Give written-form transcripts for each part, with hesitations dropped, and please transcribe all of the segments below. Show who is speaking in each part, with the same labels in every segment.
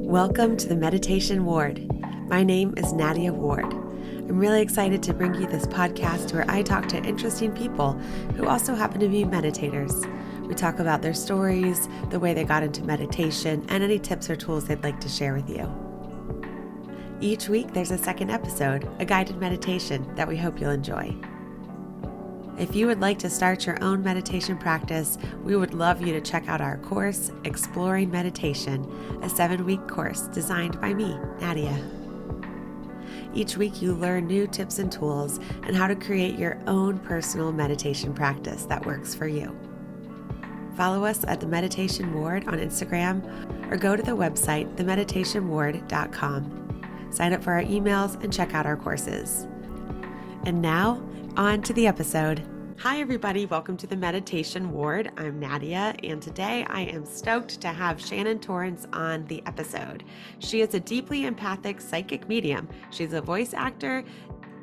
Speaker 1: Welcome to the Meditation Ward. My name is Nadia Ward. I'm really excited to bring you this podcast where I talk to interesting people who also happen to be meditators. We talk about their stories, the way they got into meditation, and any tips or tools they'd like to share with you. Each week, there's a second episode, a guided meditation that we hope you'll enjoy. If you would like to start your own meditation practice, we would love you to check out our course, Exploring Meditation, a 7-week course designed by me, Nadia. Each week you learn new tips and tools and how to create your own personal meditation practice that works for you. Follow us at The Meditation Ward on Instagram or go to the website themeditationward.com. Sign up for our emails and check out our courses. And now, on to the episode. Hi, everybody. Welcome to the Meditation Ward. I'm Nadia, and today I am stoked to have Shannon Torrence on the episode. She is a deeply empathic psychic medium. She's a voice actor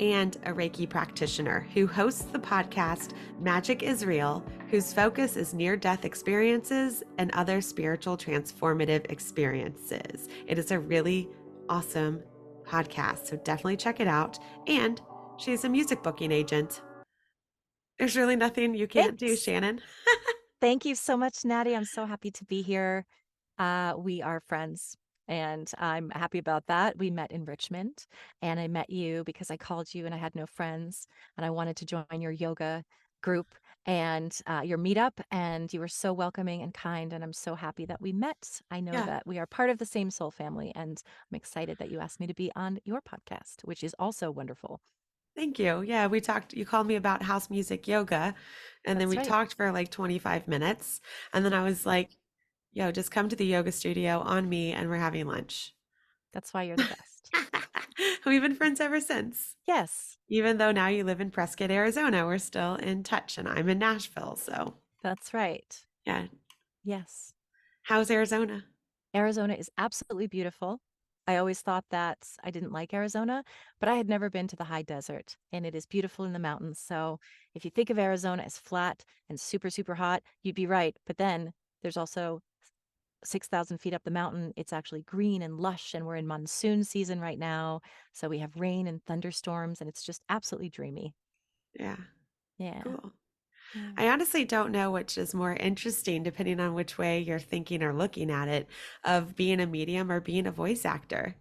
Speaker 1: and a Reiki practitioner who hosts the podcast Magic is Real, whose focus is near-death experiences and other spiritual transformative experiences. It is a really awesome podcast, so definitely check it out. And she's a music booking agent. There's really nothing you can't do,
Speaker 2: Thanks.
Speaker 1: Shannon.
Speaker 2: Thank you so much, Natty. I'm so happy to be here. We are friends, and I'm happy about that. We met in Richmond, and I met you because I called you and I had no friends, and I wanted to join your yoga group and your meetup, and you were so welcoming and kind, and I'm so happy that we met. I know
Speaker 1: Yeah,
Speaker 2: that we are part of the same soul family, and I'm excited that you asked me to be on your podcast, which is also wonderful.
Speaker 1: thank you. Yeah, we talked, you called me about house music yoga, and then
Speaker 2: That's
Speaker 1: we
Speaker 2: right.
Speaker 1: talked for like 25 minutes. And then I was like, yo, just come to the yoga studio on me and we're having lunch.
Speaker 2: That's why you're the best.
Speaker 1: We've been friends ever since.
Speaker 2: Yes,
Speaker 1: Even though now you live in Prescott, Arizona, we're still in touch and I'm in Nashville. So,
Speaker 2: that's right.
Speaker 1: yeah.
Speaker 2: Yes.
Speaker 1: How's Arizona?
Speaker 2: Arizona is absolutely beautiful. I always thought that I didn't like Arizona, but I had never been to the high desert, and it is beautiful in the mountains. So if you think of Arizona as flat and super, super hot, you'd be right. But then there's also 6,000 feet up the mountain. It's actually green and lush, and we're in monsoon season right now. So we have rain and thunderstorms, and it's just absolutely dreamy.
Speaker 1: Yeah,
Speaker 2: Yeah.
Speaker 1: cool.
Speaker 2: Yeah.
Speaker 1: I honestly don't know which is more interesting, depending on which way you're thinking or looking at it, of being a medium or being a voice actor.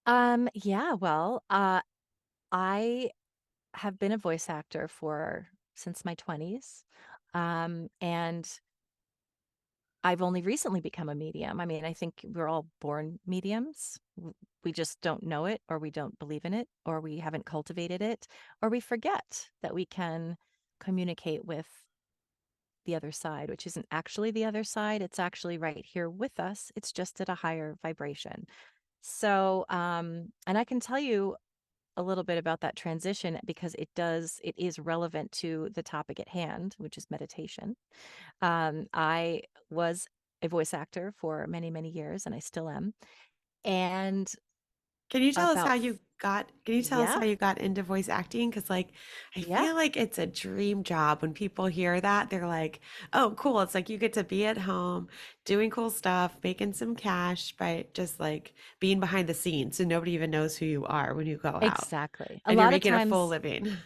Speaker 2: Yeah, well, I have been a voice actor for since my 20s. And I've only recently become a medium. I mean, I think we're all born mediums. We just don't know it, or we don't believe in it, or we haven't cultivated it, or we forget that we can communicate with the other side, which isn't actually the other side. It's actually right here with us. It's just at a higher vibration. So, and I can tell you a little bit about that transition because it is relevant to the topic at hand, which is meditation. I was a voice actor for many, many years, and I still am. And
Speaker 1: Can you tell us how
Speaker 2: about,
Speaker 1: you got, can you tell us
Speaker 2: yeah,
Speaker 1: how you got into voice acting? Because, like, I
Speaker 2: yeah,
Speaker 1: feel like it's a dream job. When people hear that, they're like, oh, cool. It's like you get to be at home doing cool stuff, making some cash by just like being behind the scenes. So nobody even knows who you are when you go out
Speaker 2: exactly. A
Speaker 1: and you're
Speaker 2: lot of
Speaker 1: making a full
Speaker 2: times,
Speaker 1: living.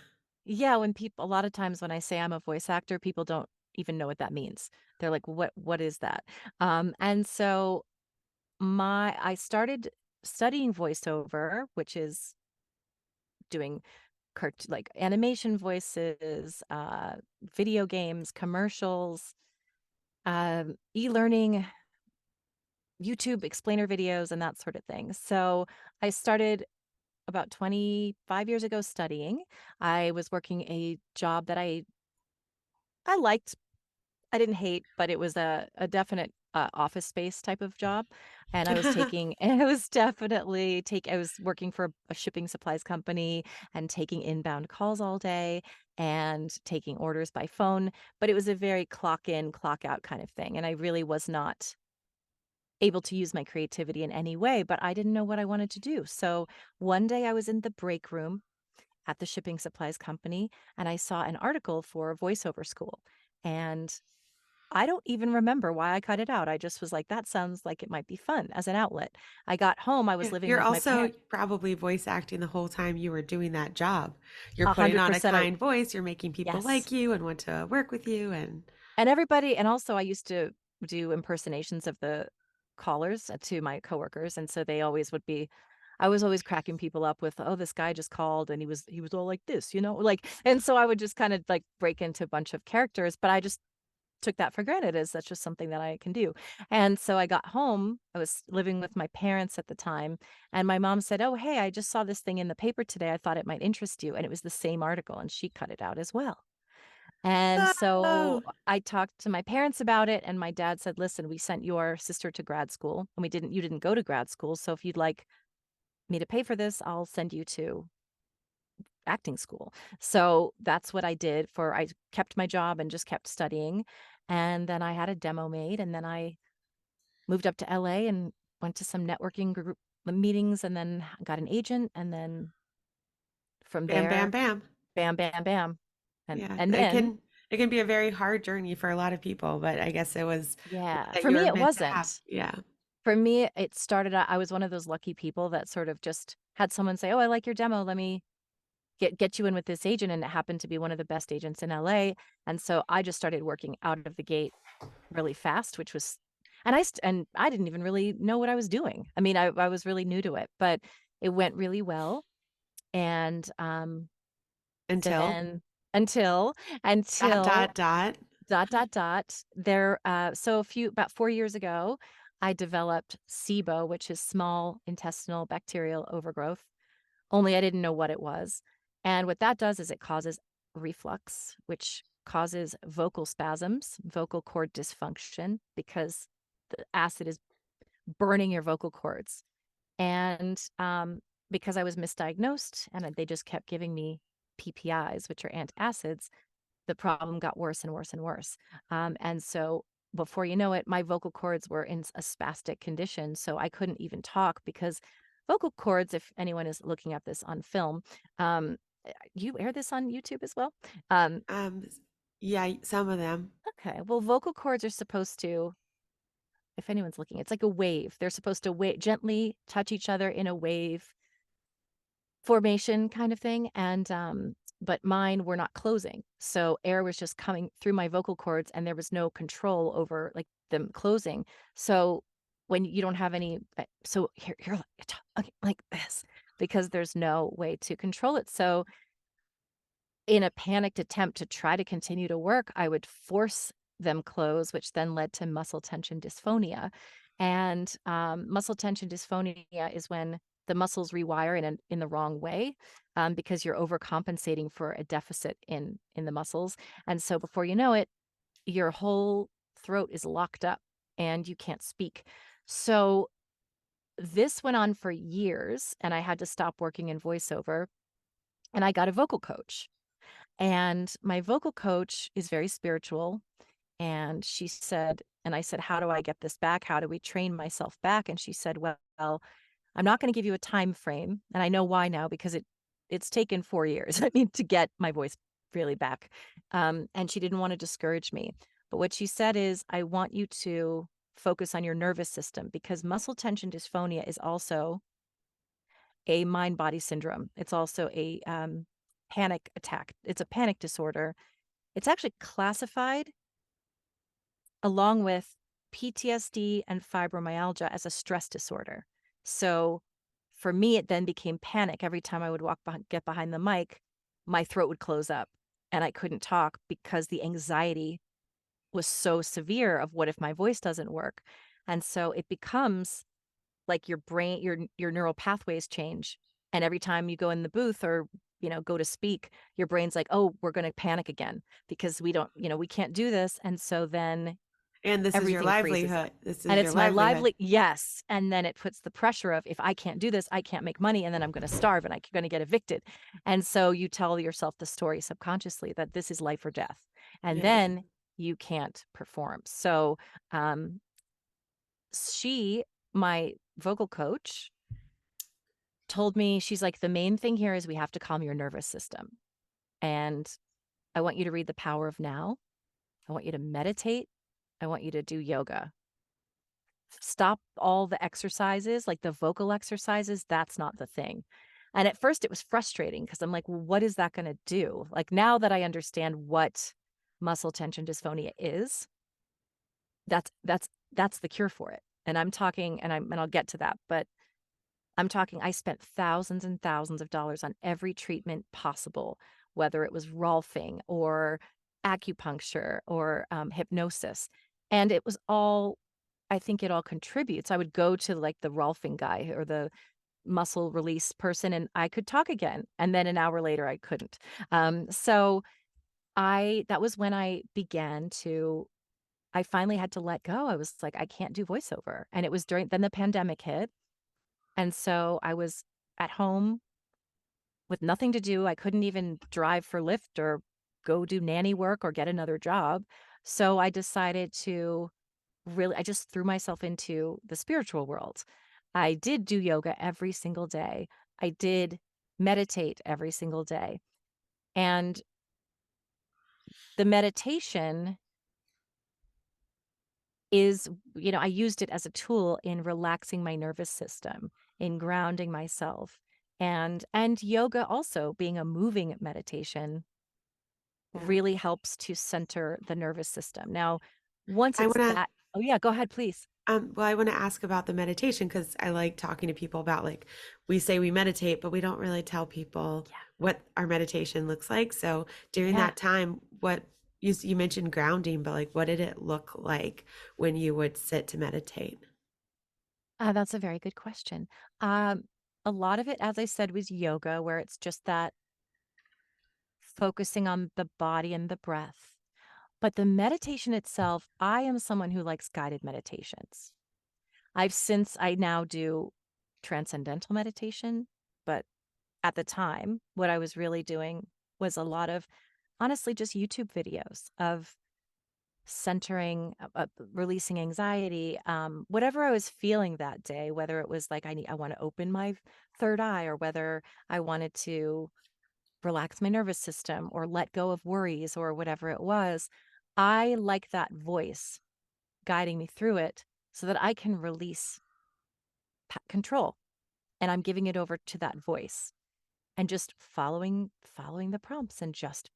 Speaker 2: yeah, a lot of times when I say I'm a voice actor, people don't even know what that means. They're like, what is that? And so I started studying voiceover, which is doing like animation voices, video games, commercials, e-learning, YouTube explainer videos, and that sort of thing. So I started about 25 years ago studying. I was working a job that I liked. I didn't hate, but it was a definite office space type of job. And I was taking, and I was definitely I was working for a shipping supplies company and taking inbound calls all day and taking orders by phone. But it was a very clock in, clock out kind of thing. And I really was not able to use my creativity in any way, but I didn't know what I wanted to do. So one day I was in the break room at the shipping supplies company and I saw an article for voiceover school. And I don't even remember why I cut it out. I just was like, that sounds like it might be fun as an outlet. I got home, I was
Speaker 1: Yeah,
Speaker 2: living
Speaker 1: you're
Speaker 2: with my
Speaker 1: also
Speaker 2: parents.
Speaker 1: probably voice acting the whole time you were doing that job. You're putting on a
Speaker 2: 100%
Speaker 1: kind voice, you're making people
Speaker 2: yes.
Speaker 1: like you and want to work with you and
Speaker 2: And everybody, and also I used to do impersonations of the callers to my coworkers, and so they always would be I was always cracking people up with, "Oh, this guy just called and he was all like this," like, and so I would just kind of like break into a bunch of characters, but I just took that for granted as that's just something that I can do. And so I got home, I was living with my parents at the time, and my mom said, "Oh, hey, I just saw this thing in the paper today. I thought it might interest you." And it was the same article, and she cut it out as well. And so
Speaker 1: oh,
Speaker 2: I talked to my parents about it, and my dad said, "Listen, we sent your sister to grad school, and you didn't go to grad school. So if you'd like me to pay for this, I'll send you to acting school." So that's what I did I kept my job and just kept studying. And then I had a demo made, and then I moved up to LA and went to some networking group meetings, and then got an agent. And then from
Speaker 1: bam, bam,
Speaker 2: there,
Speaker 1: bam.
Speaker 2: bam, bam, bam. And,
Speaker 1: Yeah,
Speaker 2: and then,
Speaker 1: it can be a very hard journey for a lot of people, but I guess it was one
Speaker 2: yeah,
Speaker 1: that
Speaker 2: for
Speaker 1: you
Speaker 2: me,
Speaker 1: were
Speaker 2: it
Speaker 1: meant to have.
Speaker 2: wasn't.
Speaker 1: Yeah.
Speaker 2: For me, it started out I was one of those lucky people that sort of just had someone say, "Oh, I like your demo. Let me get you in with this agent," and it happened to be one of the best agents in LA, and so I just started working out of the gate really fast, which was and I didn't even really know what I was doing. I mean, I was really new to it, but it went really well, and,
Speaker 1: Until
Speaker 2: then until
Speaker 1: dot,
Speaker 2: until
Speaker 1: dot, dot.
Speaker 2: there, so about 4 years ago, I developed SIBO, which is small intestinal bacterial overgrowth, only I didn't know what it was. And what that does is it causes reflux, which causes vocal spasms, vocal cord dysfunction, because the acid is burning your vocal cords. And because I was misdiagnosed and they just kept giving me PPIs, which are antacids, the problem got worse and worse and worse. And so before you know it, my vocal cords were in a spastic condition. So I couldn't even talk because vocal cords, if anyone is looking at this on film, you air this on YouTube as well? Um,
Speaker 1: Um, yeah, some of them.
Speaker 2: okay. Well, vocal cords are supposed to, if anyone's looking, it's like a wave. They're supposed to gently touch each other in a wave formation kind of thing. And but mine were not closing. So air was just coming through my vocal cords and there was no control over like them closing. So when you don't have any so here okay, like this, because there's no way to control it. So in a panicked attempt to try to continue to work, I would force them close, which then led to muscle tension dysphonia. And muscle tension dysphonia is when the muscles rewire in the wrong way, because you're overcompensating for a deficit in the muscles. And so before you know it, your whole throat is locked up and you can't speak. So this went on for years, and I had to stop working in voiceover. And I got a vocal coach. And my vocal coach is very spiritual. And she said, and I said, "How do I get this back? How do we train myself back?" And she said, "Well, I'm not going to give you a time frame." And I know why now, because it's taken 4 years, I mean, to get my voice really back. And she didn't want to discourage me. But what she said is, "I want you to focus on your nervous system, because muscle tension dysphonia is also a mind body syndrome. It's also a panic attack. It's a panic disorder. It's actually classified along with PTSD and fibromyalgia as a stress disorder. So for me, it then became panic. Every time I would get behind the mic, my throat would close up and I couldn't talk because the anxiety was so severe of what if my voice doesn't work. And so it becomes like your brain, your neural pathways change. And every time you go in the booth or go to speak, your brain's like, "Oh, we're going to panic again because we can't do this." And so then
Speaker 1: And this is your
Speaker 2: everything freezes up.
Speaker 1: livelihood. This
Speaker 2: And
Speaker 1: is your
Speaker 2: it's my
Speaker 1: livelihood.
Speaker 2: lively, yes. And then it puts the pressure of, if I can't do this, I can't make money, and then I'm going to starve and I'm going to get evicted. And so you tell yourself the story subconsciously that this is life or death. And
Speaker 1: Yeah.
Speaker 2: then you can't perform. So um, my vocal coach, told me, she's like, "The main thing here is we have to calm your nervous system. And I want you to read The Power of Now. I want you to meditate. I want you to do yoga. Stop all the exercises, like the vocal exercises, that's not the thing. And at first it was frustrating because I'm like, well, what is that going to do? Like now that I understand what muscle tension dysphonia is, that's the cure for it. And I'm talking, and I'll get to that, but I'm talking, I spent thousands and thousands of dollars on every treatment possible, whether it was Rolfing or acupuncture or hypnosis. And it was all, I think it all contributes. I would go to like the Rolfing guy or the muscle release person and I could talk again. And then an hour later, I couldn't. That was when I finally had to let go. I was like, I can't do voiceover. And it was then the pandemic hit. And so I was at home with nothing to do. I couldn't even drive for Lyft or go do nanny work or get another job. So I decided to I just threw myself into the spiritual world. I did do yoga every single day. I did meditate every single day. And the meditation is, I used it as a tool in relaxing my nervous system, in grounding myself. And yoga also being a moving meditation
Speaker 1: Yeah.
Speaker 2: really helps to center the nervous system. Now, once
Speaker 1: I
Speaker 2: it's
Speaker 1: want to
Speaker 2: that, oh yeah, go ahead, please.
Speaker 1: well, I want to ask about the meditation because I like talking to people about like we say we meditate, but we don't really tell people
Speaker 2: Yeah.
Speaker 1: what our meditation looks like. So during
Speaker 2: Yeah.
Speaker 1: that time, what you mentioned grounding, but like what did it look like when you would sit to meditate?
Speaker 2: That's a very good question. Um, a lot of it, as I said, was yoga, where it's just that focusing on the body and the breath. But the meditation itself, I am someone who likes guided meditations. I now do transcendental meditation, but at the time, what I was really doing was a lot of honestly just YouTube videos of centering, releasing anxiety, whatever I was feeling that day, whether it was like I want to open my third eye, or whether I wanted to relax my nervous system or let go of worries or whatever it was. I like that voice guiding me through it so that I can release control, and I'm giving it over to that voice and just following the prompts and just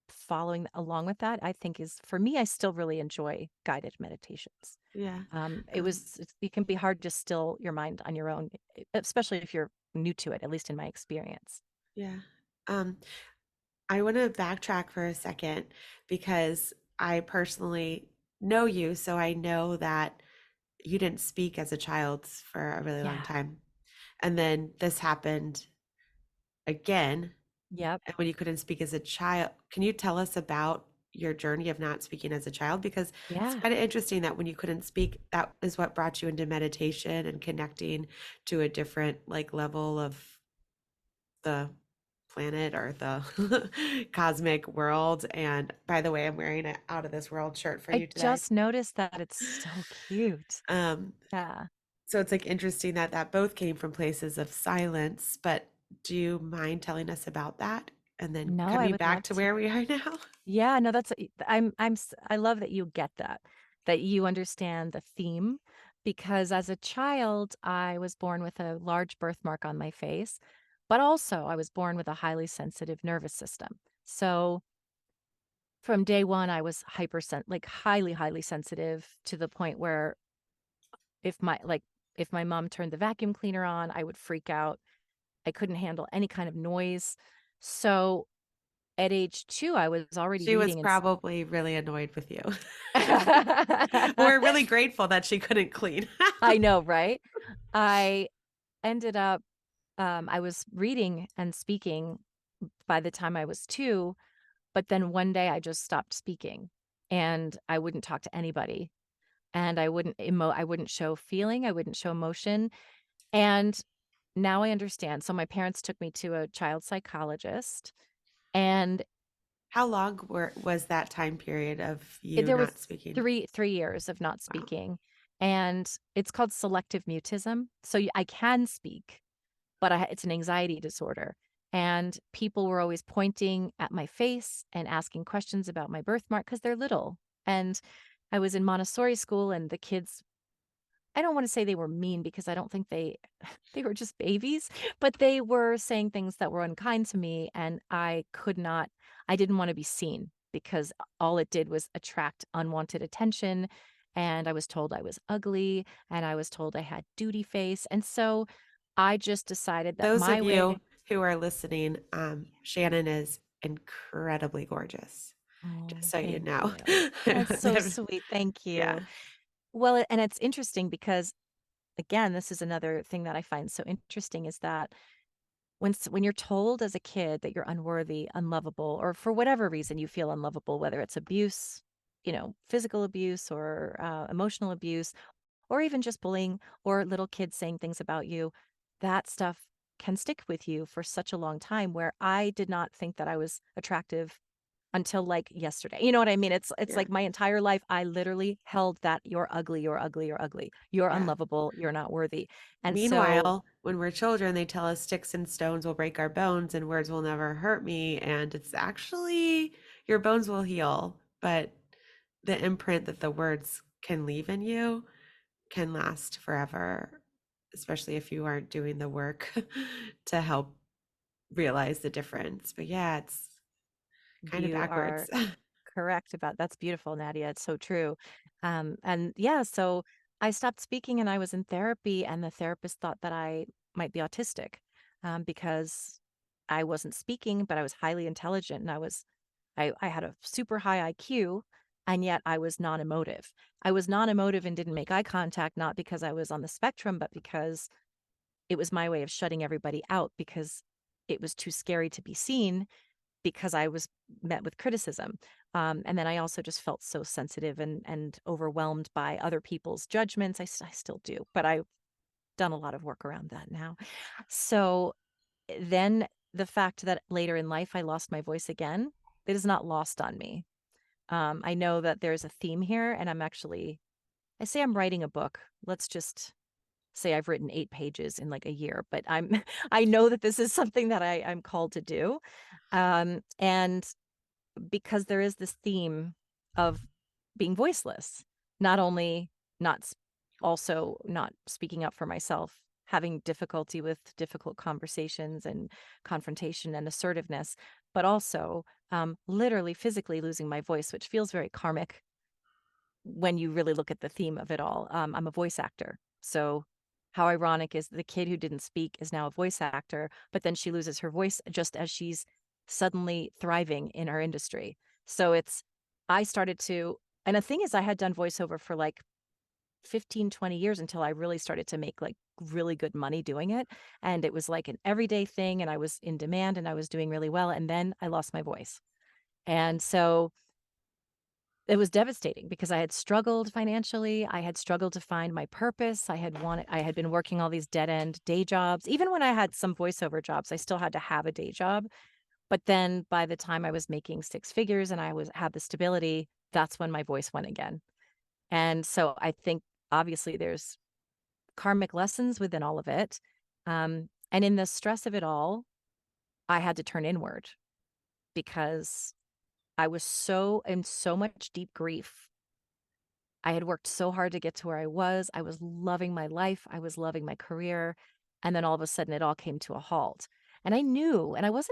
Speaker 2: following along with that. I think is for me, I still really enjoy guided meditations.
Speaker 1: Yeah. Um,
Speaker 2: It can be hard to still your mind on your own, especially if you're new to it, at least in my experience.
Speaker 1: yeah. Um, I want to backtrack for a second because I personally know you, so I know that you didn't speak as a child for a really long
Speaker 2: Yeah.
Speaker 1: time. And then this happened again,
Speaker 2: Yep.
Speaker 1: and when you couldn't speak as a child. Can you tell us about your journey of not speaking as a child? Because it's
Speaker 2: Yeah.
Speaker 1: kind of interesting that when you couldn't speak, that is what brought you into meditation and connecting to a different like level of the planet or the cosmic world. And by the way, I'm wearing an out of this world shirt for
Speaker 2: I
Speaker 1: you today.
Speaker 2: just noticed that it's so cute.
Speaker 1: Um,
Speaker 2: Yeah.
Speaker 1: so it's like interesting that both came from places of silence, but do you mind telling us about that? And then
Speaker 2: No, I
Speaker 1: coming
Speaker 2: would
Speaker 1: back
Speaker 2: love
Speaker 1: to
Speaker 2: to.
Speaker 1: where we are now?
Speaker 2: Yeah, no, I love that you get that you understand the theme, because as a child, I was born with a large birthmark on my face, but also I was born with a highly sensitive nervous system. So from day one, I was like highly, highly sensitive to the point where if my, like, if my mom turned the vacuum cleaner on, I would freak out. I couldn't handle any kind of noise. So at age 2, I was already
Speaker 1: She was
Speaker 2: reading and
Speaker 1: probably really annoyed with you. We're
Speaker 2: I
Speaker 1: really grateful that she couldn't clean.
Speaker 2: know, right? I ended up, I was reading and speaking by the time I was 2, but then one day I just stopped speaking and I wouldn't talk to anybody, and I wouldn't show feeling, I wouldn't show emotion. And now I understand. So my parents took me to a child psychologist, and
Speaker 1: How long was that time period of you
Speaker 2: there were
Speaker 1: not speaking?
Speaker 2: 3 years of not
Speaker 1: Wow.
Speaker 2: speaking, and it's called selective mutism. So I can speak, but it's an anxiety disorder. And people were always pointing at my face and asking questions about my birthmark because they're little. And I was in Montessori school and the kids, I don't want to say they were mean because I don't think they were just babies, but they were saying things that were unkind to me and I didn't want to be seen because all it did was attract unwanted attention, and I was told I was ugly, and I was told I had duty face. And so I just decided that
Speaker 1: Those of
Speaker 2: my
Speaker 1: you
Speaker 2: way.
Speaker 1: who are listening, Shannon is incredibly gorgeous, just
Speaker 2: Oh,
Speaker 1: so you
Speaker 2: thank
Speaker 1: know.
Speaker 2: you. That's so sweet. Thank
Speaker 1: Yeah,
Speaker 2: you. Well, and it's interesting because again, this is another thing that I find so interesting is that when you're told as a kid that you're unworthy, unlovable, or for whatever reason you feel unlovable, whether it's abuse, physical abuse or emotional abuse, or even just bullying or little kids saying things about you, that stuff can stick with you for such a long time where I did not think that I was attractive until like yesterday. You know what I mean? It's
Speaker 1: yeah,
Speaker 2: like my entire life I literally held that you're ugly, you're ugly, you're ugly. You're
Speaker 1: yeah.
Speaker 2: unlovable, you're not worthy. And so
Speaker 1: Meanwhile, when we're children, they tell us sticks and stones will break our bones and words will never hurt me. And it's actually your bones will heal, but the imprint that the words can leave in you can last forever, especially if you aren't doing the work to help realize the difference. But yeah, it's kind of
Speaker 2: you
Speaker 1: backwards.
Speaker 2: are correct about that's beautiful, Nadia. It's so true. And yeah, so I stopped speaking and I was in therapy, and the therapist thought that I might be autistic because I wasn't speaking, but I was highly intelligent and I had a super high IQ, and yet I was non-emotive. I was non-emotive and didn't make eye contact, not because I was on the spectrum, but because it was my way of shutting everybody out because it was too scary to be seen because I was met with criticism. And then I also just felt so sensitive and overwhelmed by other people's judgments. I still do, but I've done a lot of work around that now. So then the fact that later in life I lost my voice again, it is not lost on me. I know that there's a theme here, and I say I'm writing a book. Let's just say I've written 8 pages in like a year, but I know that this is something that I'm called to do. And because there is this theme of being voiceless, not only not s- also not speaking up for myself, having difficulty with difficult conversations and confrontation and assertiveness, but also literally physically losing my voice, which feels very karmic when you really look at the theme of it all. I'm a voice actor. So how ironic is the kid who didn't speak is now a voice actor, but then she loses her voice just as she's suddenly thriving in our industry. So I started to, and the thing is, I had done voiceover for like 15, 20 years until I really started to make like really good money doing it. And it was like an everyday thing, and I was in demand and I was doing really well. And then I lost my voice. And so it was devastating because I had struggled financially. I had struggled to find my purpose. I had been working all these dead end day jobs. Even when I had some voiceover jobs, I still had to have a day job. But then by the time I was making six figures and had the stability, that's when my voice went again. And so I think obviously there's karmic lessons within all of it. And in the stress of it all, I had to turn inward because I was so in so much deep grief. I had worked so hard to get to where I was. I was loving my life. I was loving my career. And then all of a sudden it all came to a halt. And I knew, and I was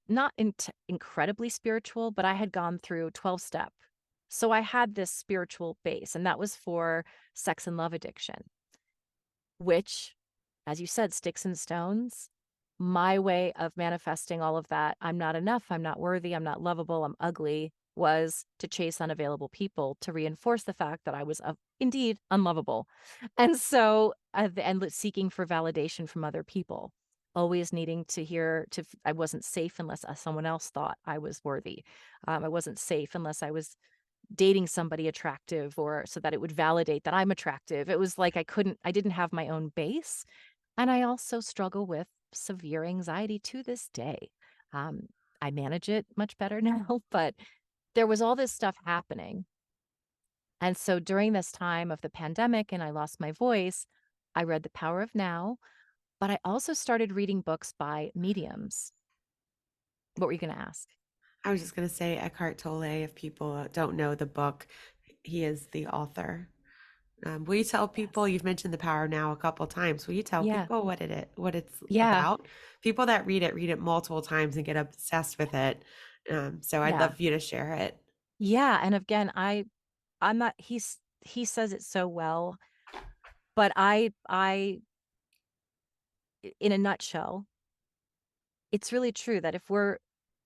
Speaker 2: not incredibly spiritual, but I had gone through 12 step. So I had this spiritual base, and that was for sex and love addiction, which, as you said, sticks and stones. My way of manifesting all of that, I'm not enough, I'm not worthy, I'm not lovable, I'm ugly, was to chase unavailable people to reinforce the fact that I was indeed unlovable. And so, seeking for validation from other people, always needing to hear I wasn't safe unless someone else thought I was worthy. I wasn't safe unless I was dating somebody attractive or so that it would validate that I'm attractive. It was like I didn't have my own base. And I also struggle with severe anxiety to this day. Um, I manage it much better now, but there was all this stuff happening. And so during this time of the pandemic and I lost my voice, I read The Power of Now, but I also started reading books by mediums. What were you going to ask?
Speaker 1: I was just going to say Eckhart Tolle, if people don't know the book, he is the author. Will you tell people,
Speaker 2: Yes.
Speaker 1: you've mentioned the power now a couple times, will you tell
Speaker 2: Yeah.
Speaker 1: people what it's
Speaker 2: Yeah.
Speaker 1: about? People that read it multiple times and get obsessed with it. So I'd
Speaker 2: Yeah.
Speaker 1: love for you to share it.
Speaker 2: Yeah. And again, I'm not, he says it so well, but in a nutshell, it's really true that if we're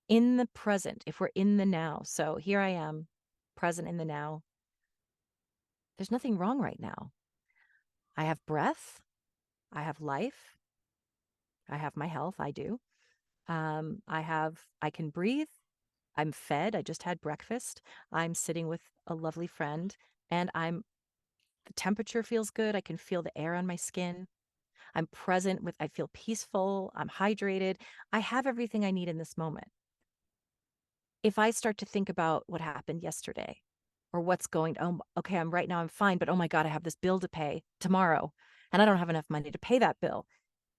Speaker 2: in the present, if we're in the now, so here I am, present in the now, there's nothing wrong right now. I have breath, I have life, I have my health, I do. I can breathe, I'm fed, I just had breakfast, I'm sitting with a lovely friend, and the temperature feels good, I can feel the air on my skin. I'm present with, I feel peaceful, I'm hydrated. I have everything I need in this moment. If I start to think about what happened yesterday or what's going, oh, okay, I'm right now, I'm fine, but oh my God, I have this bill to pay tomorrow and I don't have enough money to pay that bill.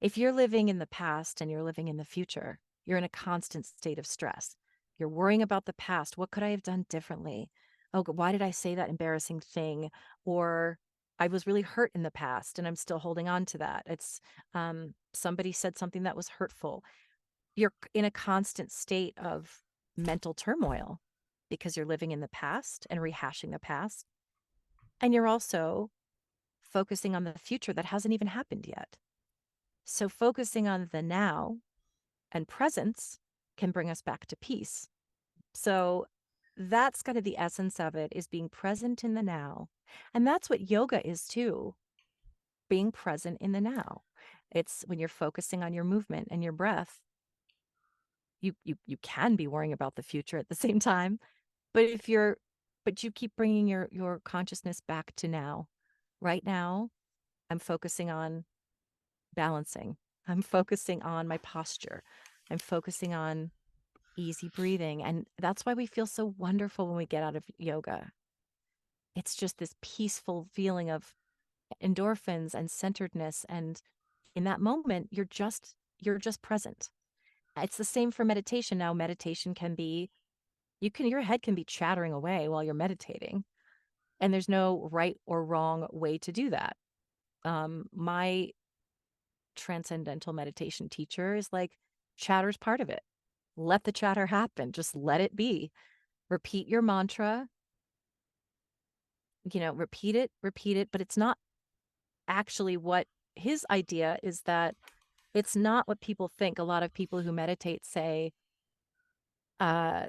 Speaker 2: If you're living in the past and you're living in the future, you're in a constant state of stress. You're worrying about the past. What could I have done differently? Oh, why did I say that embarrassing thing? Or I was really hurt in the past and I'm still holding on to that. It's somebody said something that was hurtful. You're in a constant state of mental turmoil because you're living in the past and rehashing the past. And you're also focusing on the future that hasn't even happened yet. So focusing on the now and presence can bring us back to peace. So that's kind of the essence of it, is being present in the now. And that's what yoga is too, being present in the now. It's when you're focusing on your movement and your breath, you can be worrying about the future at the same time, but you keep bringing your consciousness back to now. Right now, I'm focusing on balancing. I'm focusing on my posture. I'm focusing on easy breathing. And that's why we feel so wonderful when we get out of yoga. It's just this peaceful feeling of endorphins and centeredness. And in that moment, you're just present. It's the same for meditation. Now, meditation can be, your head can be chattering away while you're meditating. And there's no right or wrong way to do that. My transcendental meditation teacher is like, chatter's part of it. Let the chatter happen. Just let it be. Repeat your mantra, repeat it, but it's not actually what his idea is, that it's not what people think. A lot of people who meditate say, uh,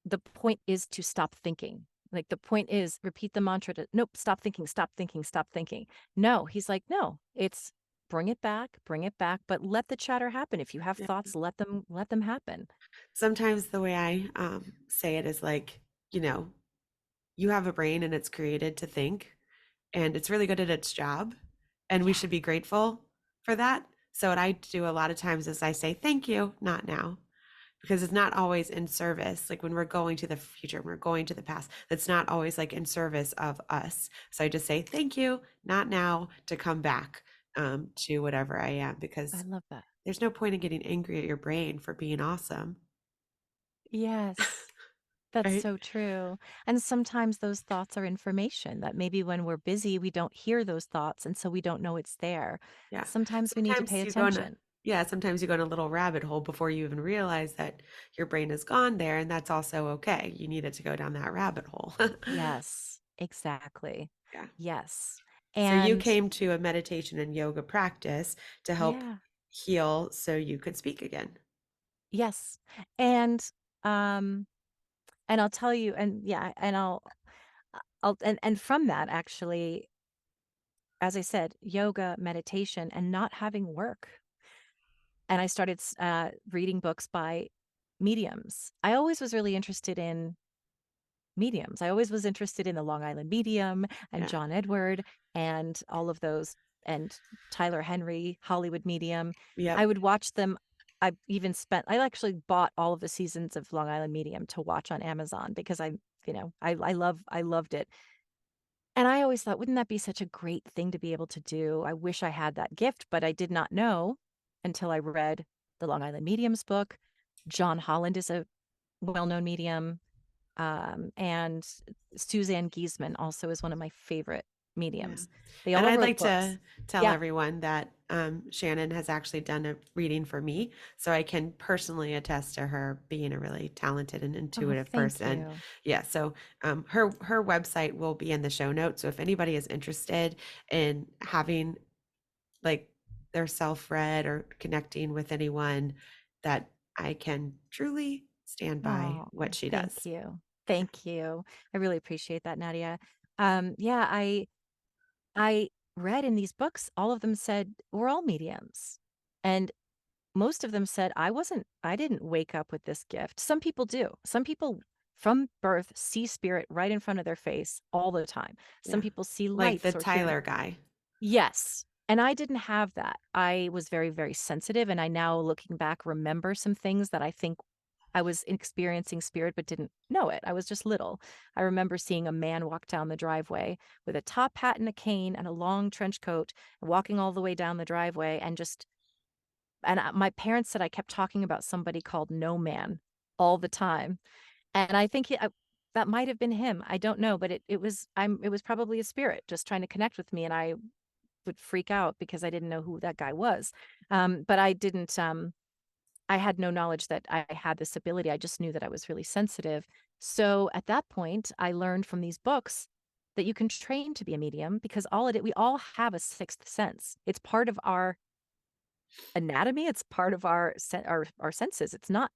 Speaker 2: the point is to stop thinking. Like the point is repeat the mantra to, nope, stop thinking, stop thinking, stop thinking. No, he's like, no, it's bring it back, but let the chatter happen. If you have
Speaker 1: Yeah.
Speaker 2: thoughts, let them happen.
Speaker 1: Sometimes the way I say it is like, you know, you have a brain and it's created to think, and it's really good at its job, and we
Speaker 2: Yeah,
Speaker 1: should be grateful for that. So what I do a lot of times is I say thank you, not now, because it's not always in service. Like when we're going to the future, we're going to the past, that's not always like in service of us. So I just say thank you, not now, to come back to whatever I am,
Speaker 2: I
Speaker 1: because
Speaker 2: love that.
Speaker 1: there's no point in getting angry at your brain for being awesome,
Speaker 2: Yes. That's
Speaker 1: right?
Speaker 2: so true. And sometimes those thoughts are information that maybe when we're busy, we don't hear those thoughts. And so we don't know it's there.
Speaker 1: Yeah.
Speaker 2: Sometimes we need to pay
Speaker 1: Sometimes you go in a
Speaker 2: attention.
Speaker 1: yeah, sometimes you go in a little rabbit hole before you even realize that your brain has gone there, and that's also okay. You needed to go down that rabbit hole.
Speaker 2: Yes, exactly.
Speaker 1: Yeah.
Speaker 2: Yes.
Speaker 1: So you
Speaker 2: And
Speaker 1: came to a meditation and yoga practice to help
Speaker 2: yeah,
Speaker 1: heal so you could speak again.
Speaker 2: yes. And um and I'll tell you, and yeah, and I'll and from that, actually, as I said, yoga, meditation, and not having work. And I started reading books by mediums. I always was really interested in mediums. I always was interested in the Long Island Medium and
Speaker 1: Yeah.
Speaker 2: John Edward and all of those, and Tyler Henry, Hollywood Medium. I
Speaker 1: Yep.
Speaker 2: would watch them. I actually bought all of the seasons of Long Island Medium to watch on Amazon because I loved it. And I always thought, wouldn't that be such a great thing to be able to do? I wish I had that gift, but I did not know until I read the Long Island Medium's book. John Holland is a well-known medium. And Suzanne Giesman also is one of my favorite
Speaker 1: Yeah.
Speaker 2: mediums. They
Speaker 1: And
Speaker 2: all
Speaker 1: I'd
Speaker 2: wrote
Speaker 1: like
Speaker 2: books.
Speaker 1: to tell
Speaker 2: Yeah.
Speaker 1: everyone that Shannon has actually done a reading for me. So I can personally attest to her being a really talented and
Speaker 2: Oh,
Speaker 1: intuitive
Speaker 2: thank
Speaker 1: person.
Speaker 2: you.
Speaker 1: Yeah. So her website will be in the show notes. So if anybody is interested in having like their self read or connecting with anyone, that I can truly stand by
Speaker 2: Oh,
Speaker 1: what she
Speaker 2: thank
Speaker 1: does.
Speaker 2: you.
Speaker 1: Yeah.
Speaker 2: Thank you. I really appreciate that, Nadia. Yeah, I read in these books, all of them said we're all mediums. And most of them said I didn't wake up with this gift. Some people do. Some people from birth see spirit right in front of their face all the time. Some
Speaker 1: Yeah.
Speaker 2: people see
Speaker 1: Like the
Speaker 2: lights or hear.
Speaker 1: Tyler guy.
Speaker 2: Yes. And I didn't have that. I was very, very sensitive. And I now, looking back, remember some things that I think I was experiencing spirit, but didn't know it. I was just little. I remember seeing a man walk down the driveway with a top hat and a cane and a long trench coat, walking all the way down the driveway. And just, my parents said I kept talking about somebody called No Man all the time. And I think that might have been him. I don't know, but it was probably a spirit just trying to connect with me. And I would freak out because I didn't know who that guy was. But I didn't, I had no knowledge that I had this ability. I just knew that I was really sensitive. So at that point, I learned from these books that you can train to be a medium because we all have a sixth sense. It's part of our anatomy. It's part of our senses. It's not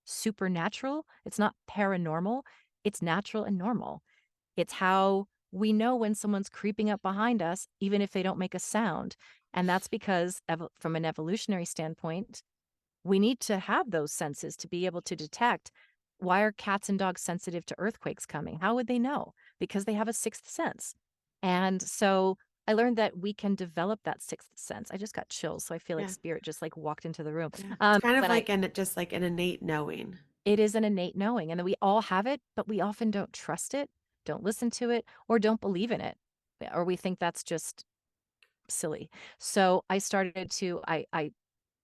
Speaker 2: supernatural. It's not paranormal. It's natural and normal. It's how we know when someone's creeping up behind us, even if they don't make a sound. And that's because, from an evolutionary standpoint, we need to have those senses to be able to detect. Why are cats and dogs sensitive to earthquakes coming? How would they know? Because they have a sixth sense. And so I learned that we can develop that sixth sense. I just got chills. So I feel like
Speaker 1: Yeah.
Speaker 2: spirit just like walked into the room.
Speaker 1: Yeah. It's kind of
Speaker 2: When I,
Speaker 1: like just like an innate knowing.
Speaker 2: it is an innate knowing, and that we all have it, but we often don't trust it, don't listen to it, or don't believe in it, or we think that's just silly. So I started to, I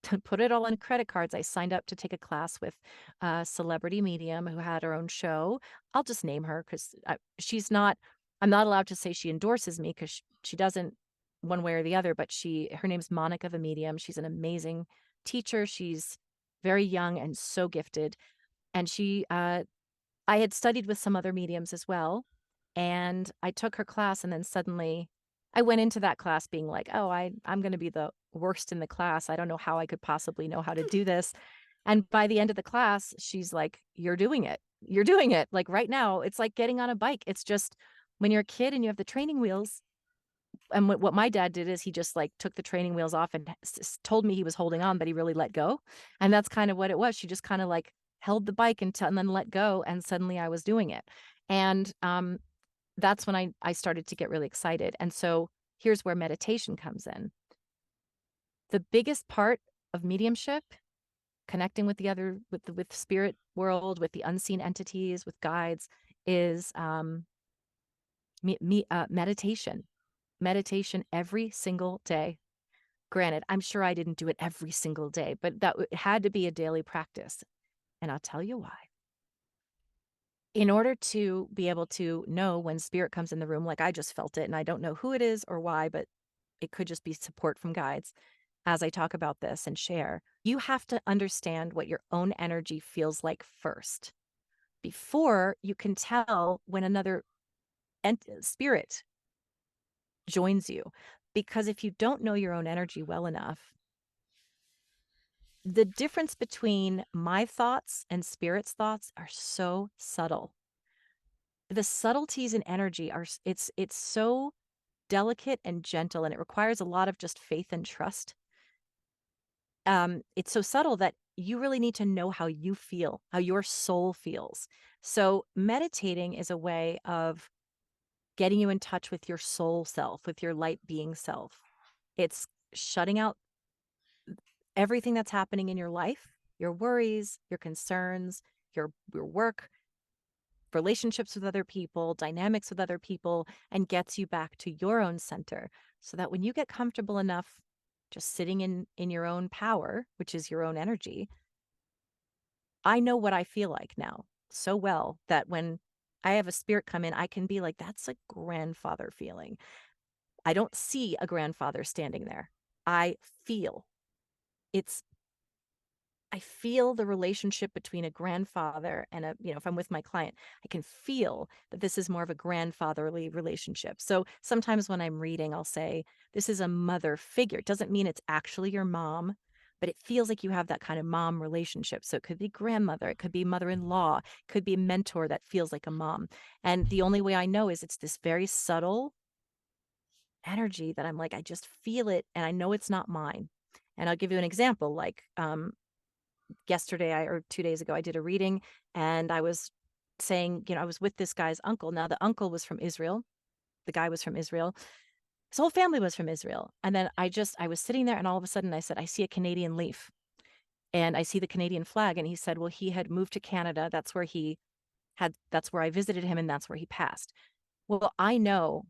Speaker 2: to put it all on credit cards. I signed up to take a class with a celebrity medium who had her own show. I'll just name her because she's not, I'm not allowed to say she endorses me because she doesn't one way or the other, but her name's Monica the Medium. She's an amazing teacher. She's very young and so gifted. And I had studied with some other mediums as well. And I took her class, and then suddenly I went into that class being like, oh, I'm going to be the worst in the class. I don't know how I could possibly know how to do this. And by the end of the class, she's like, you're doing it. You're doing it. Like right now, it's like getting on a bike. It's just when you're a kid and you have the training wheels. And what my dad did is he just like took the training wheels off and told me he was holding on, but he really let go. And that's kind of what it was. She just kind of like held the bike and then let go. And suddenly I was doing it. And that's when I started to get really excited. And so here's where meditation comes in. The biggest part of mediumship, connecting with the other, with spirit world, with the unseen entities, with guides, is meditation. Meditation every single day. Granted, I'm sure I didn't do it every single day, but it had to be a daily practice. And I'll tell you why. In order to be able to know when spirit comes in the room, like I just felt it, and I don't know who it is or why, but it could just be support from guides as I talk about this and share, you have to understand what your own energy feels like first before you can tell when another spirit joins you. Because if you don't know your own energy well enough, the difference between my thoughts and spirit's thoughts are so subtle. The subtleties in energy it's so delicate and gentle, and it requires a lot of just faith and trust. It's so subtle that you really need to know how you feel, how your soul feels. So meditating is a way of getting you in touch with your soul self, with your light being self. It's shutting out everything that's happening in your life, your worries, your concerns, your work, relationships with other people, dynamics with other people, and gets you back to your own center so that when you get comfortable enough just sitting in your own power, which is your own energy, I know what I feel like now so well that when I have a spirit come in, I can be like, that's a grandfather feeling. I don't see a grandfather standing there. I feel it's I feel the relationship between a grandfather and if I'm with my client, I can feel that this is more of a grandfatherly relationship. So sometimes when I'm reading, I'll say, this is a mother figure. It doesn't mean it's actually your mom, but it feels like you have that kind of mom relationship. So it could be grandmother, it could be mother in law, it could be a mentor that feels like a mom. And the only way I know is it's this very subtle energy that I'm like, I just feel it and I know it's not mine. And I'll give you an example like, yesterday or 2 days ago, I did a reading and I was saying, I was with this guy's uncle. Now, the uncle was from Israel. The guy was from Israel. His whole family was from Israel. And then I was sitting there and all of a sudden I said, I see a Canadian leaf and I see the Canadian flag. And he said, well, he had moved to Canada. That's where I visited him and that's where he passed. Well, I know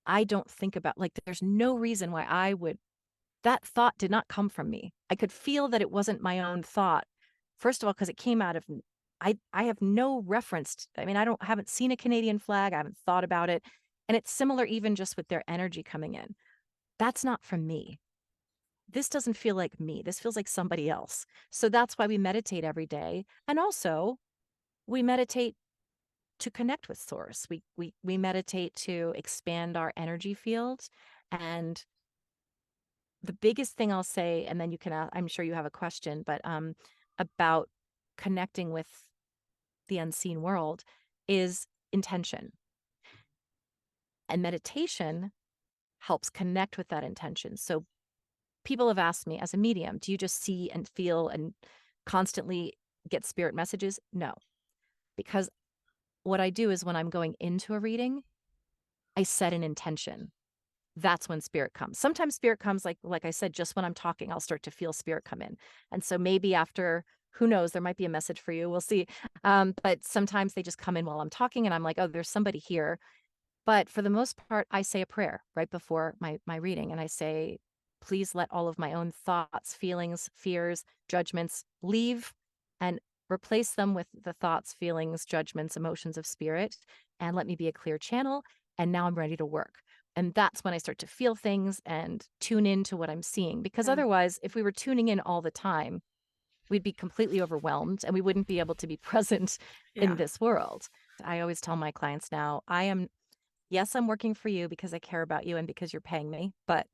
Speaker 2: I don't think about like, there's no reason why that thought did not come from me. I could feel that it wasn't my own thought. First of all, because it came out of I have no reference. I mean, haven't seen a Canadian flag. I haven't thought about it. And it's similar even just with their energy coming in. That's not from me. This doesn't feel like me. This feels like somebody else. So that's why we meditate every day. And also we meditate to connect with source. We meditate to expand our energy fields. And the biggest thing I'll say, and then you can, I'm sure you have a question, but about connecting with the unseen world is intention. And meditation helps connect with that intention. So people have asked me as a medium, do you just see and feel and constantly get spirit messages? No, because what I do is when I'm going into a reading, I set an intention. That's when spirit comes. Sometimes spirit comes like I said, just when I'm talking, I'll start to feel spirit come in. And so maybe after, who knows, there might be a message for you. We'll see. But sometimes they just come in while I'm talking and I'm like, oh, there's somebody here. But for the most part, I say a prayer right before my reading and I say, please let all of my own thoughts, feelings, fears, judgments leave and replace them with the thoughts, feelings, judgments, emotions of spirit and let me be a clear channel. And now I'm ready to work. And that's when I start to feel things and tune into what I'm seeing. Because
Speaker 1: Yeah.
Speaker 2: otherwise, if we were tuning in all the time, we'd be completely overwhelmed and we wouldn't be able to be present in
Speaker 1: Yeah.
Speaker 2: this world. I always tell my clients now, yes, I'm working for you because I care about you and because you're paying me, but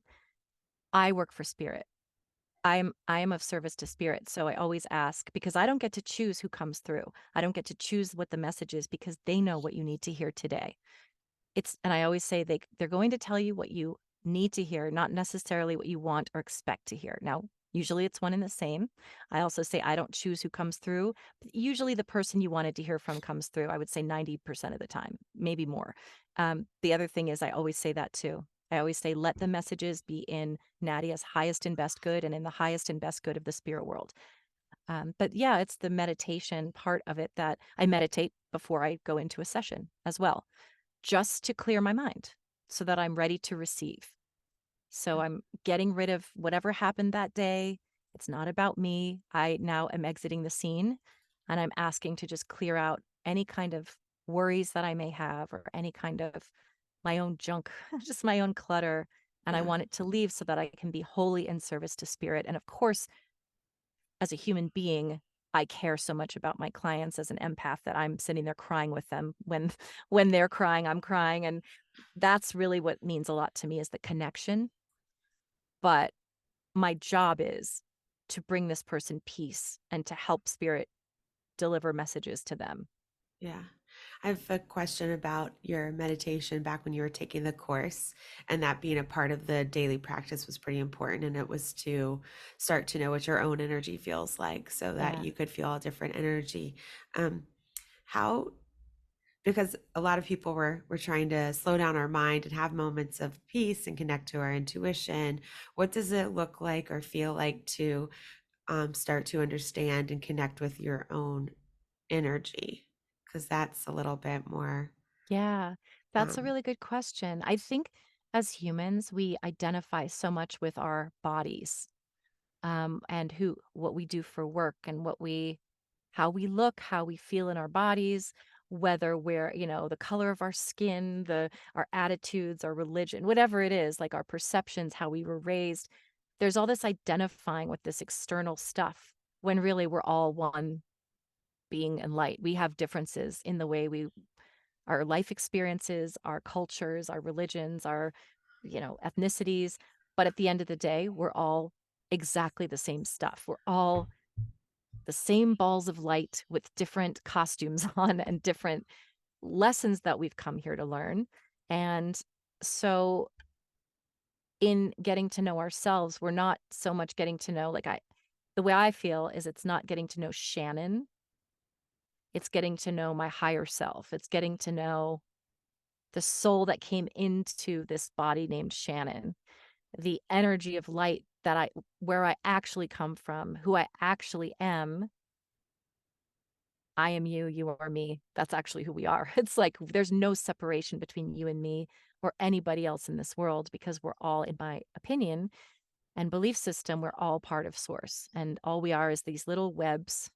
Speaker 2: I work for spirit. I am of service to spirit. So I always ask because I don't get to choose who comes through. I don't get to choose what the message is because they know what you need to hear today. And I always say they're going to tell you what you need to hear, not necessarily what you want or expect to hear. Now, usually it's one and the same. I also say I don't choose who comes through. But usually the person you wanted to hear from comes through. I would say 90% of the time, maybe more. The other thing is I always say that too. I always say let the messages be in Nadia's highest and best good and in the highest and best good of the spirit world. But yeah, it's the meditation part of it that I meditate before I go into a session as well just to clear my mind so that I'm ready to receive. So I'm getting rid of whatever happened that day. It's not about me. I now am exiting the scene and I'm asking to just clear out any kind of worries that I may have or any kind of my own junk, just my own clutter. And I
Speaker 1: Yeah.
Speaker 2: want it to leave so that I can be wholly in service to spirit. And of course, as a human being, I care so much about my clients as an empath that I'm sitting there crying with them when when they're crying, I'm crying and that's really what means a lot to me is the connection. But my job is to bring this person peace and to help spirit deliver messages to them.
Speaker 1: Yeah. I have a question about your meditation back when you were taking the course, and that being a part of the daily practice was pretty important. And it was to start to know what your own energy feels like so that
Speaker 2: Yeah.
Speaker 1: you could feel a different energy. Um, how, because a lot of people were trying to slow down our mind and have moments of peace and connect to our intuition. What does it look like or feel like to start to understand and connect with your own energy? Because that's a little bit more.
Speaker 2: Yeah. That's a
Speaker 1: Um,
Speaker 2: really good question. I think as humans, we identify so much with our bodies and what we do for work and how we look, how we feel in our bodies, whether we're, the color of our skin, our attitudes, our religion, whatever it is, like our perceptions, how we were raised. There's all this identifying with this external stuff when really we're all one being and light. We have differences in the way our life experiences, our cultures, our religions, our, ethnicities. But at the end of the day, we're all exactly the same stuff. We're all the same balls of light with different costumes on and different lessons that we've come here to learn. And so in getting to know ourselves, we're not so much getting to know, the way I feel is it's not getting to know Shannon. It's getting to know my higher self. It's getting to know the soul that came into this body named Shannon, the energy of light where I actually come from, who I actually am. I am you, you are me. That's actually who we are. It's like there's no separation between you and me or anybody else in this world because we're all, in my opinion and belief system, we're all part of source. And all we are is these little webs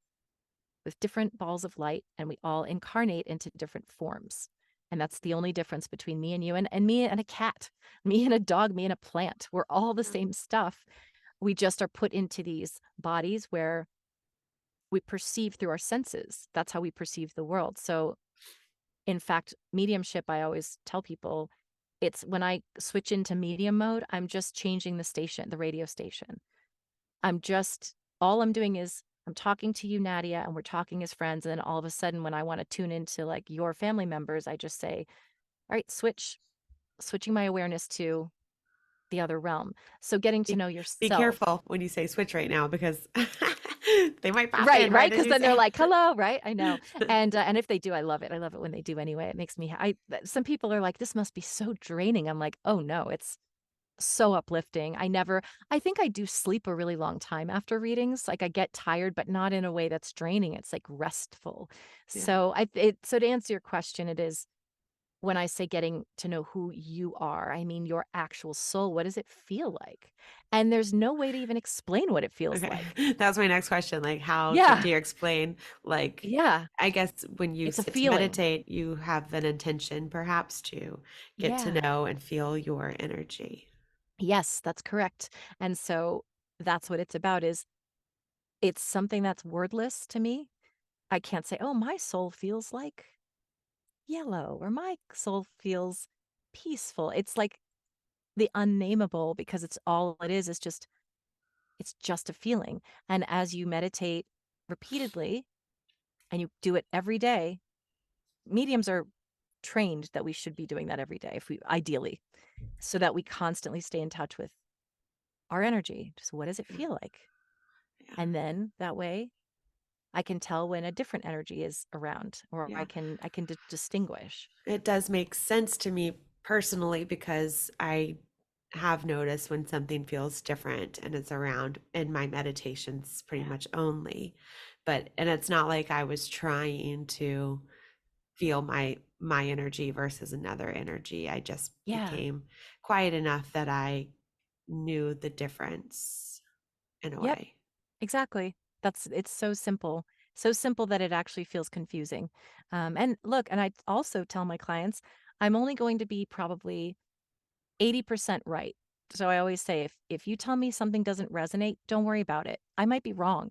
Speaker 2: with different balls of light, and we all incarnate into different forms. And that's the only difference between me and you and me and a cat, me and a dog, me and a plant. We're all the same stuff. We just are put into these bodies where we perceive through our senses. That's how we perceive the world. So, in fact, mediumship, I always tell people, it's when I switch into medium mode, I'm just changing the radio station. All I'm doing is I'm talking to you, Nadia, and we're talking as friends. And then all of a sudden, when I want to tune into like your family members, I just say, all right, switching my awareness to the other realm. So getting to
Speaker 1: Be,
Speaker 2: know
Speaker 1: be
Speaker 2: yourself.
Speaker 1: careful when you say switch right now because they might pop
Speaker 2: Right,
Speaker 1: in
Speaker 2: right.
Speaker 1: right as
Speaker 2: Because
Speaker 1: you
Speaker 2: then they're
Speaker 1: say.
Speaker 2: like, "Hello," right? I know, and if they do, I love it. I love it when they do anyway. It makes me. Some people are like, "This must be so draining." I'm like, "Oh no, it's so uplifting." I think I do sleep a really long time after readings. Like I get tired, but not in a way that's draining. It's like restful.
Speaker 1: Yeah.
Speaker 2: So to answer your question, it is when I say getting to know who you are, I mean your actual soul. What does it feel like? And there's no way to even explain what it feels
Speaker 1: Okay.
Speaker 2: like.
Speaker 1: That was my next question. Like, do
Speaker 2: Yeah,
Speaker 1: you explain, like,
Speaker 2: yeah,
Speaker 1: I guess when you
Speaker 2: it's a
Speaker 1: sit to
Speaker 2: feeling.
Speaker 1: meditate, you have an intention perhaps to get to
Speaker 2: Yeah.
Speaker 1: know and feel your energy.
Speaker 2: Yes, that's correct. And so that's what it's about is it's something that's wordless to me. I can't say, "Oh, my soul feels like yellow," or "My soul feels peaceful." It's like the unnameable because it's just a feeling. And as you meditate repeatedly and you do it every day, mediums are trained that we should be doing that every day if we ideally, so that we constantly stay in touch with our energy. Just what does it
Speaker 1: Yeah.
Speaker 2: feel like?
Speaker 1: Yeah.
Speaker 2: And then that way I can tell when a different energy is around, or I
Speaker 1: Yeah.
Speaker 2: can distinguish.
Speaker 1: It does make sense to me personally because I have noticed when something feels different and it's around in my meditations pretty
Speaker 2: Yeah.
Speaker 1: much only. And it's not like I was trying to feel my energy versus another energy. I just
Speaker 2: Yeah.
Speaker 1: became quiet enough that I knew the difference in a
Speaker 2: Yep.
Speaker 1: way.
Speaker 2: Exactly. It's so simple. So simple that it actually feels confusing. And look, and I also tell my clients, I'm only going to be probably 80% right. So I always say, if you tell me something doesn't resonate, don't worry about it. I might be wrong.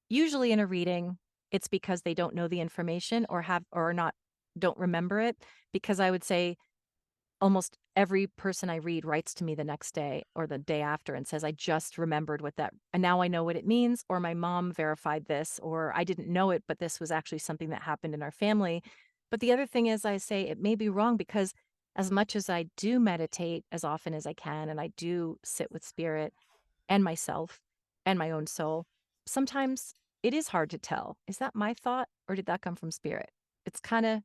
Speaker 2: Usually in a reading, it's because they don't know the information or not don't remember it. Because I would say almost every person I read writes to me the next day or the day after and says, I just remembered and now I know what it means, or my mom verified this, or I didn't know it, but this was actually something that happened in our family. But the other thing is, I say it may be wrong because as much as I do meditate as often as I can, and I do sit with spirit and myself and my own soul, sometimes it is hard to tell. Is that my thought or did that come from spirit? It's kind of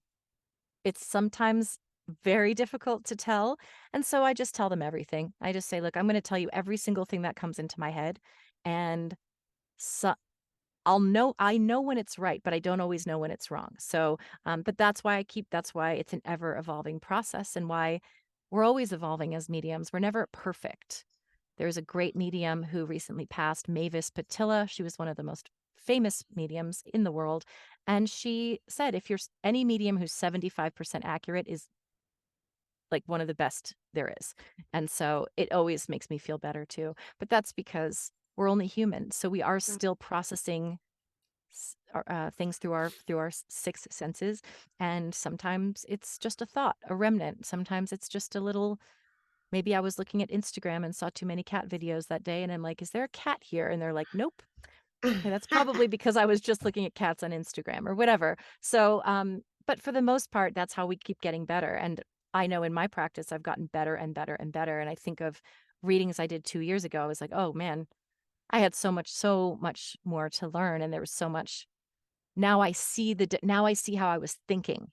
Speaker 2: it's sometimes very difficult to tell, and so I just tell them everything. I just say, "Look, I'm gonna tell you every single thing that comes into my head, and so I know when it's right, but I don't always know when it's wrong." So, but that's why it's an ever evolving process and why we're always evolving as mediums. We're never perfect. There's a great medium who recently passed, Mavis Patilla. She was one of the most famous mediums in the world. And she said, if you're any medium who's 75% accurate is like one of the best there is. And so it always makes me feel better too. But that's because we're only human. So we are
Speaker 1: Yeah.
Speaker 2: still processing things through our six senses, and sometimes it's just a thought, a remnant. Sometimes it's just a little. Maybe I was looking at Instagram and saw too many cat videos that day, and I'm like, "Is there a cat here?" And they're like, "Nope." Okay, that's probably because I was just looking at cats on Instagram or whatever. So, but for the most part, that's how we keep getting better. And I know in my practice, I've gotten better and better and better. And I think of readings I did 2 years ago. I was like, oh man, I had so much more to learn, and there was so much. Now I see how I was thinking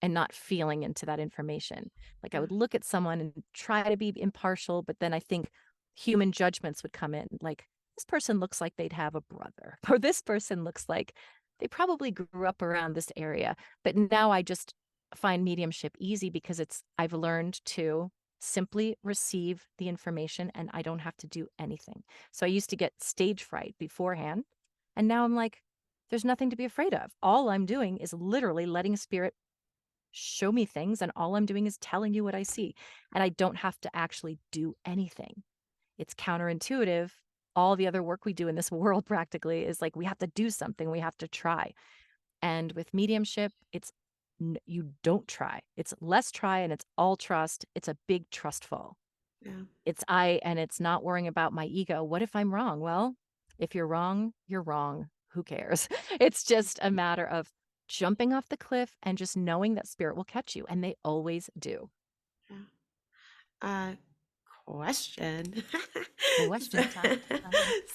Speaker 2: and not feeling into that information. Like I
Speaker 1: Yeah.
Speaker 2: would look at someone and try to be impartial, but then I think human judgments would come in. Like this person looks like they'd have a brother, or this person looks like they probably grew up around this area. But now I just find mediumship easy because I've learned to simply receive the information and I don't have to do anything. So I used to get stage fright beforehand. And now I'm like, there's nothing to be afraid of. All I'm doing is literally letting spirit show me things, and all I'm doing is telling you what I see. And I don't have to actually do anything. It's counterintuitive. All the other work we do in this world practically is like we have to do something, we have to try. And with mediumship, you don't try. It's less try and it's all trust. It's a big trust fall.
Speaker 1: Yeah.
Speaker 2: And it's not worrying about my ego. What if I'm wrong? Well, if you're wrong, you're wrong. Who cares? It's just a matter of jumping off the cliff and just knowing that spirit will catch you. And they always do.
Speaker 1: Yeah. Uh, Question.
Speaker 2: Question time.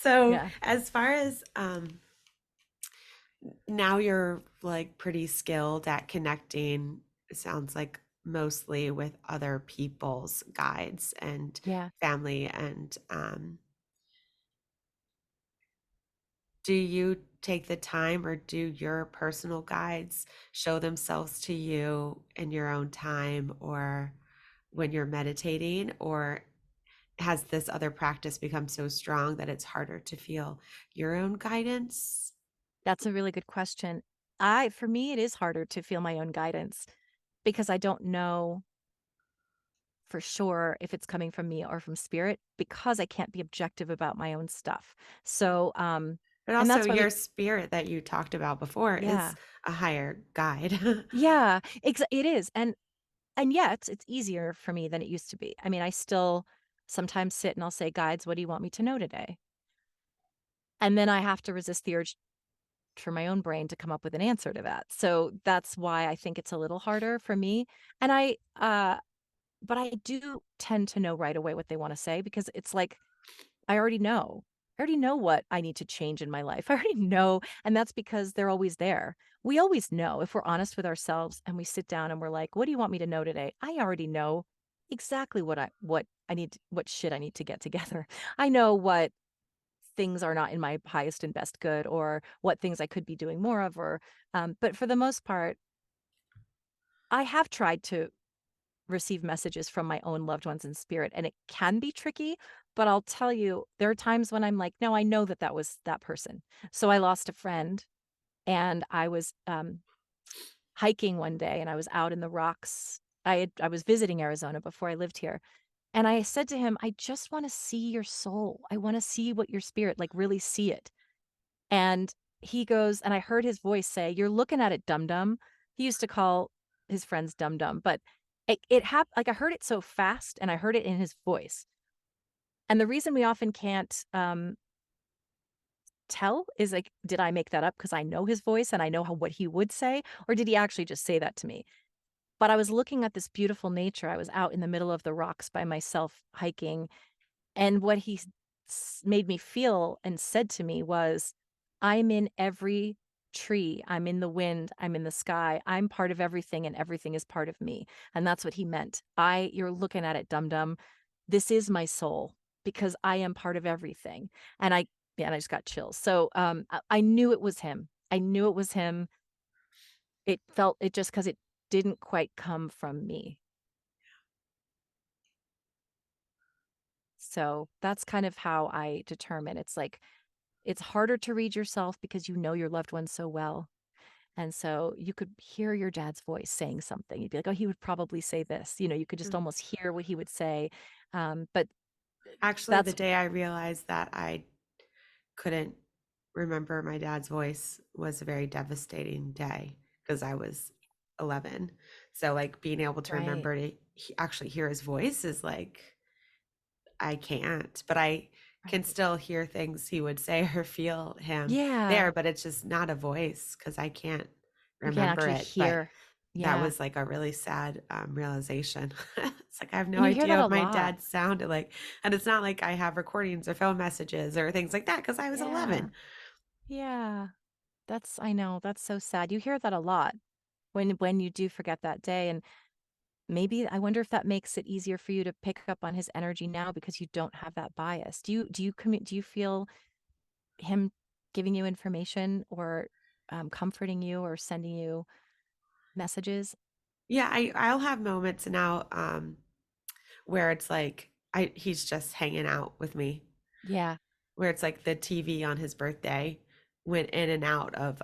Speaker 1: So,
Speaker 2: Yeah.
Speaker 1: as far as now you're like pretty skilled at connecting, it sounds like mostly with other people's guides and
Speaker 2: Yeah.
Speaker 1: family. And do you take the time, or do your personal guides show themselves to you in your own time or when you're meditating? Or has this other practice become so strong that it's harder to feel your own guidance?
Speaker 2: That's a really good question. For me, it is harder to feel my own guidance because I don't know for sure if it's coming from me or from spirit because I can't be objective about my own stuff. So,
Speaker 1: But
Speaker 2: and
Speaker 1: also,
Speaker 2: that's why
Speaker 1: your spirit that you talked about before is
Speaker 2: yeah,
Speaker 1: a higher guide.
Speaker 2: yeah, it is. And yet it's easier for me than it used to be. I mean, I still sometimes sit and I'll say, guides, what do you want me to know today? And then I have to resist the urge for my own brain to come up with an answer to that. So that's why I think it's a little harder for me. And but I do tend to know right away what they want to say because it's like, I already know. I already know what I need to change in my life. I already know. And that's because they're always there. We always know if we're honest with ourselves and we sit down and we're like, what do you want me to know today? I already know exactly what I need, what shit I need to get together. I know what things are not in my highest and best good or what things I could be doing more of or but for the most part, I have tried to receive messages from my own loved ones in spirit and it can be tricky, but I'll tell you there are times when I'm like, no, I know that that was that person. So I lost a friend and I was hiking one day and I was out in the rocks. I was visiting Arizona before I lived here. And I said to him, I just want to see your soul. I want to see what your spirit, like really see it. And he goes, and I heard his voice say, "You're looking at it, dum dum." He used to call his friends dum dum, but it happened. Like I heard it so fast, and I heard it in his voice. And the reason we often can't tell is like, did I make that up because I know his voice and I know what he would say, or did he actually just say that to me? But I was looking at this beautiful nature. I was out in the middle of the rocks by myself hiking, and what he made me feel and said to me was, I'm in every tree. I'm in the wind. I'm in the sky. I'm part of everything and everything is part of me. And that's what he meant. You're looking at it, dum dum. This is my soul because I am part of everything. And yeah, and I just got chills. So I knew it was him. I knew it was him. It felt it just because it didn't quite come from me. So that's kind of how I determine. It's like, it's harder to read yourself because you know your loved one so well. And so you could hear your dad's voice saying something. You'd be like, "Oh, he would probably say this." You could just
Speaker 1: Mm.
Speaker 2: almost hear what he would say. But
Speaker 1: Actually, the
Speaker 2: that's
Speaker 1: day I realized that I couldn't remember my dad's voice was a very devastating day because I was 11. So like being able to
Speaker 2: right.
Speaker 1: remember to actually hear his voice is like I can't, but I can
Speaker 2: Right.
Speaker 1: still hear things he would say or feel him
Speaker 2: Yeah.
Speaker 1: there, but it's just not a voice because I can't
Speaker 2: You can't
Speaker 1: remember
Speaker 2: actually
Speaker 1: it. But
Speaker 2: hear.
Speaker 1: that
Speaker 2: Yeah.
Speaker 1: was like a really sad realization. It's like I have no
Speaker 2: And you hear
Speaker 1: idea
Speaker 2: that a
Speaker 1: what my
Speaker 2: lot.
Speaker 1: dad sounded like. And it's not like I have recordings or phone messages or things like that because I was
Speaker 2: Yeah.
Speaker 1: 11.
Speaker 2: Yeah. I know, that's so sad. You hear that a lot when you do forget that day. And maybe I wonder if that makes it easier for you to pick up on his energy now because you don't have that bias. Do you feel him giving you information or comforting you or sending you messages?
Speaker 1: Yeah, I'll have moments now where it's like he's just hanging out with me,
Speaker 2: Yeah.
Speaker 1: where it's like the TV on his birthday went in and out of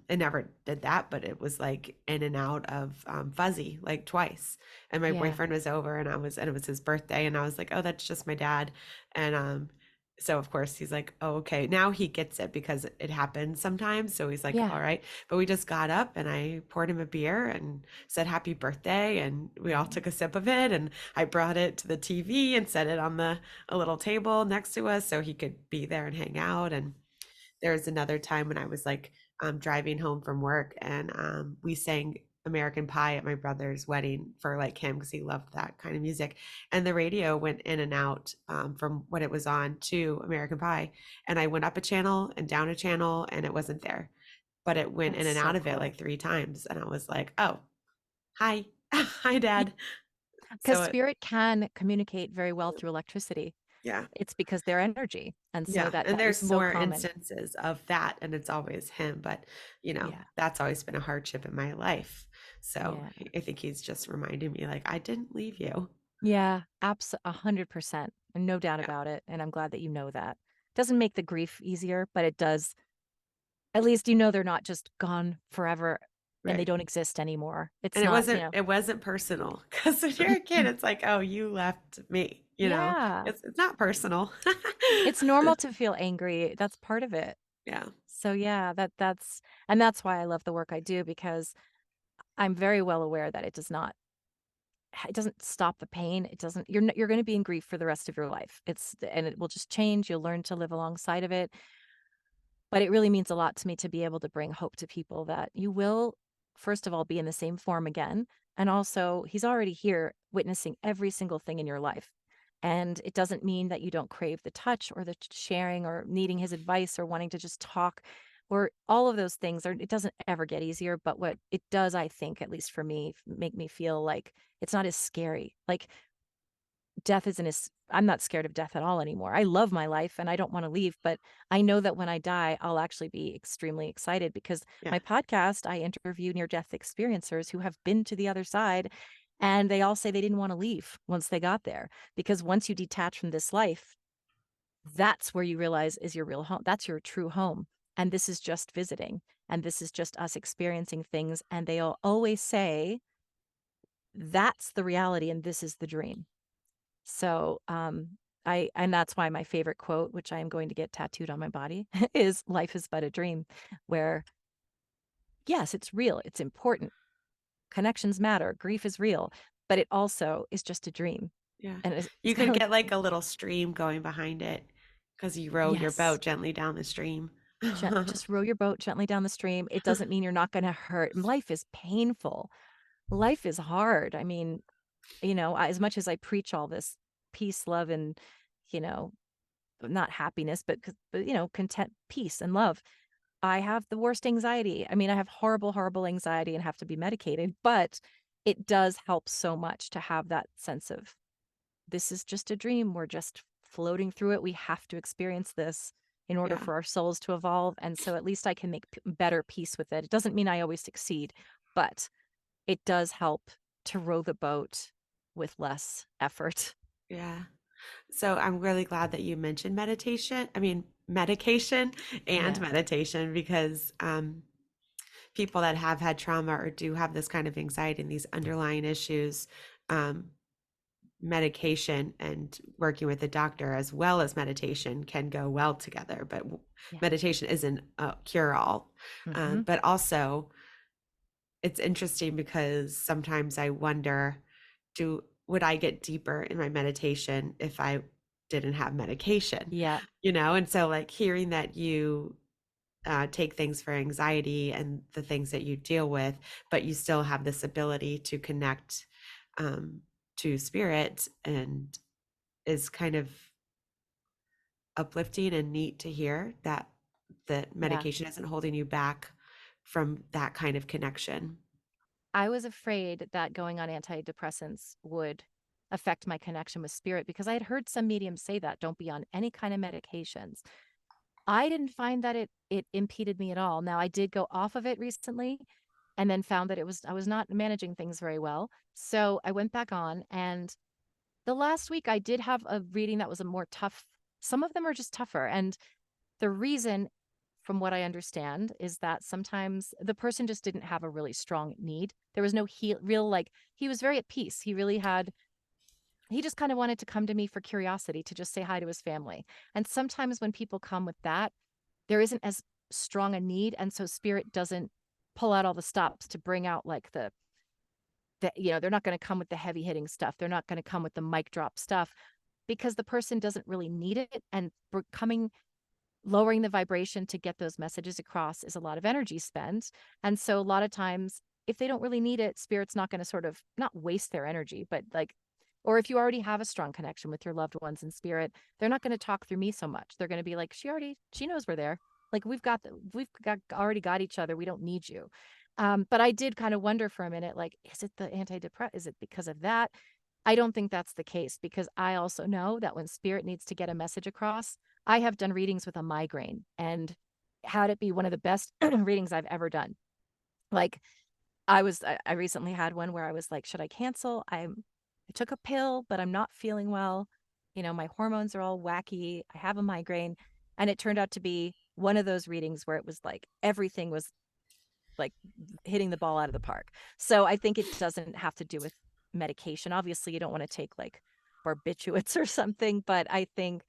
Speaker 1: it never did that, but it was like in and out of fuzzy like twice. And my
Speaker 2: Yeah.
Speaker 1: boyfriend was over and it was his birthday and I was like, "Oh, that's just my dad." And so of course he's like, "Oh, okay." Now he gets it because it happens sometimes. So he's like,
Speaker 2: Yeah.
Speaker 1: "All right." But we just got up and I poured him a beer and said happy birthday and we all
Speaker 2: Oh,
Speaker 1: took a sip of it and I brought it to the TV and set it on the a little table next to us so he could be there and hang out. And there was another time when I was like driving home from work and we sang American Pie at my brother's wedding for like him because he loved that kind of music. And the radio went in and out from what it was on to American Pie. And I went up a channel and down a channel and it wasn't there. But it went
Speaker 2: that's
Speaker 1: in and
Speaker 2: so
Speaker 1: out of it
Speaker 2: cool.
Speaker 1: like three times. And I was like, oh, hi. Hi, Dad.
Speaker 2: Because
Speaker 1: So
Speaker 2: spirit can communicate very well through electricity.
Speaker 1: yeah.
Speaker 2: It's because their energy. And so
Speaker 1: Yeah, and
Speaker 2: that is
Speaker 1: there's
Speaker 2: so
Speaker 1: more
Speaker 2: common.
Speaker 1: instances of that, and it's always him, but,
Speaker 2: Yeah.
Speaker 1: that's always been a hardship in my life. So,
Speaker 2: Yeah.
Speaker 1: I think he's just reminding me, like, "I didn't leave you."
Speaker 2: Yeah, 100%, and no doubt
Speaker 1: Yeah,
Speaker 2: about it, and I'm glad that you know that. Doesn't make the grief easier, but it does at least you know they're not just gone forever and they
Speaker 1: right.
Speaker 2: don't exist anymore. It's
Speaker 1: And
Speaker 2: not,
Speaker 1: it wasn't personal because when you're a kid, it's like, "Oh, you left me," you know?
Speaker 2: Yeah.
Speaker 1: It's not personal.
Speaker 2: It's normal to feel angry. That's part of it.
Speaker 1: Yeah,
Speaker 2: So yeah, that's why I love the work I do because I'm very well aware that it doesn't stop the pain. It doesn't you're going to be in grief for the rest of your life. And it will just change. You'll learn to live alongside of it. But it really means a lot to me to be able to bring hope to people that you will, first of all, be in the same form again. And also, he's already here witnessing every single thing in your life. And it doesn't mean that you don't crave the touch or the sharing or needing his advice or wanting to just talk or all of those things. Or it doesn't ever get easier. But what it does, I think, at least for me, make me feel like it's not as scary. Like death isn't as I'm not scared of death at all anymore. I love my life and I don't want to leave, but I know that when I die, I'll actually be extremely excited because
Speaker 1: yeah,
Speaker 2: my podcast, I interview near death experiencers who have been to the other side and they all say they didn't want to leave once they got there because once you detach from this life, that's where you realize is your real home. That's your true home. And this is just visiting and this is just us experiencing things and they'll always say that's the reality and this is the dream. So, and that's why my favorite quote, which I am going to get tattooed on my body, is life is but a dream, where yes, it's real, it's important, connections matter, grief is real, but it also is just a dream.
Speaker 1: yeah.
Speaker 2: And it's
Speaker 1: You
Speaker 2: kind
Speaker 1: could
Speaker 2: of like,
Speaker 1: get, like, a little stream going behind it because you row your
Speaker 2: yes,
Speaker 1: boat gently down the stream.
Speaker 2: just row your boat gently down the stream. It doesn't mean you're not going to hurt. Life is painful. Life is hard. I mean, as much as I preach all this peace, love, and, you know, not happiness, but content, peace, and love. I have the worst anxiety. I mean, I have horrible, horrible anxiety and have to be medicated, but it does help so much to have that sense of this is just a dream. We're just floating through it. We have to experience this in order
Speaker 1: Yeah,
Speaker 2: for our souls to evolve. And so at least I can make better peace with it. It doesn't mean I always succeed, but it does help to row the boat with less effort.
Speaker 1: yeah. So I'm really glad that you mentioned medication and
Speaker 2: Yeah.
Speaker 1: meditation, because people that have had trauma or do have this kind of anxiety and these underlying issues, um, medication and working with the doctor as well as meditation can go well together. But
Speaker 2: Yeah.
Speaker 1: meditation isn't a cure all.
Speaker 2: Hmm.
Speaker 1: But also, it's interesting because sometimes I wonder, do would I get deeper in my meditation if I didn't have medication?
Speaker 2: Yeah.
Speaker 1: And so like hearing that you take things for anxiety and the things that you deal with, but you still have this ability to connect um, to spirit, and is kind of uplifting and neat to hear that
Speaker 2: Yeah.
Speaker 1: medication isn't holding you back from that kind of connection.
Speaker 2: I was afraid that going on antidepressants would affect my connection with spirit because I had heard some mediums say that don't be on any kind of medications. I didn't find that it impeded me at all. Now I did go off of it recently and then found that I was not managing things very well. So I went back on, and the last week I did have a reading that was a more tough. Some of them are just tougher, and the reason, from what I understand, is that sometimes the person just didn't have a really strong need. There was no real, like, he was very at peace. He just kind of wanted to come to me for curiosity, to just say hi to his family. And sometimes when people come with that, there isn't as strong a need. And so spirit doesn't pull out all the stops to bring out like they're not going to come with the heavy hitting stuff. They're not going to come with the mic drop stuff because the person doesn't really need it. And coming lowering the vibration to get those messages across is a lot of energy spent. And so a lot of times, if they don't really need it, spirit's not going to sort of not waste their energy, but like, or if you already have a strong connection with your loved ones in spirit, they're not going to talk through me so much. They're going to be like, she knows we're there. Like we've got already got each other. We don't need you. But I did kind of wonder for a minute, like, is it the antidepressant? Is it because of that? I don't think that's the case because I also know that when spirit needs to get a message across, I have done readings with a migraine and had it be one of the best readings I've ever done. Like I recently had one where I was like, should I cancel? I took a pill, but I'm not feeling well. My hormones are all wacky. I have a migraine. And it turned out to be one of those readings where it was like everything was like hitting the ball out of the park. So I think it doesn't have to do with medication. Obviously, you don't want to take like barbiturates or something, but I think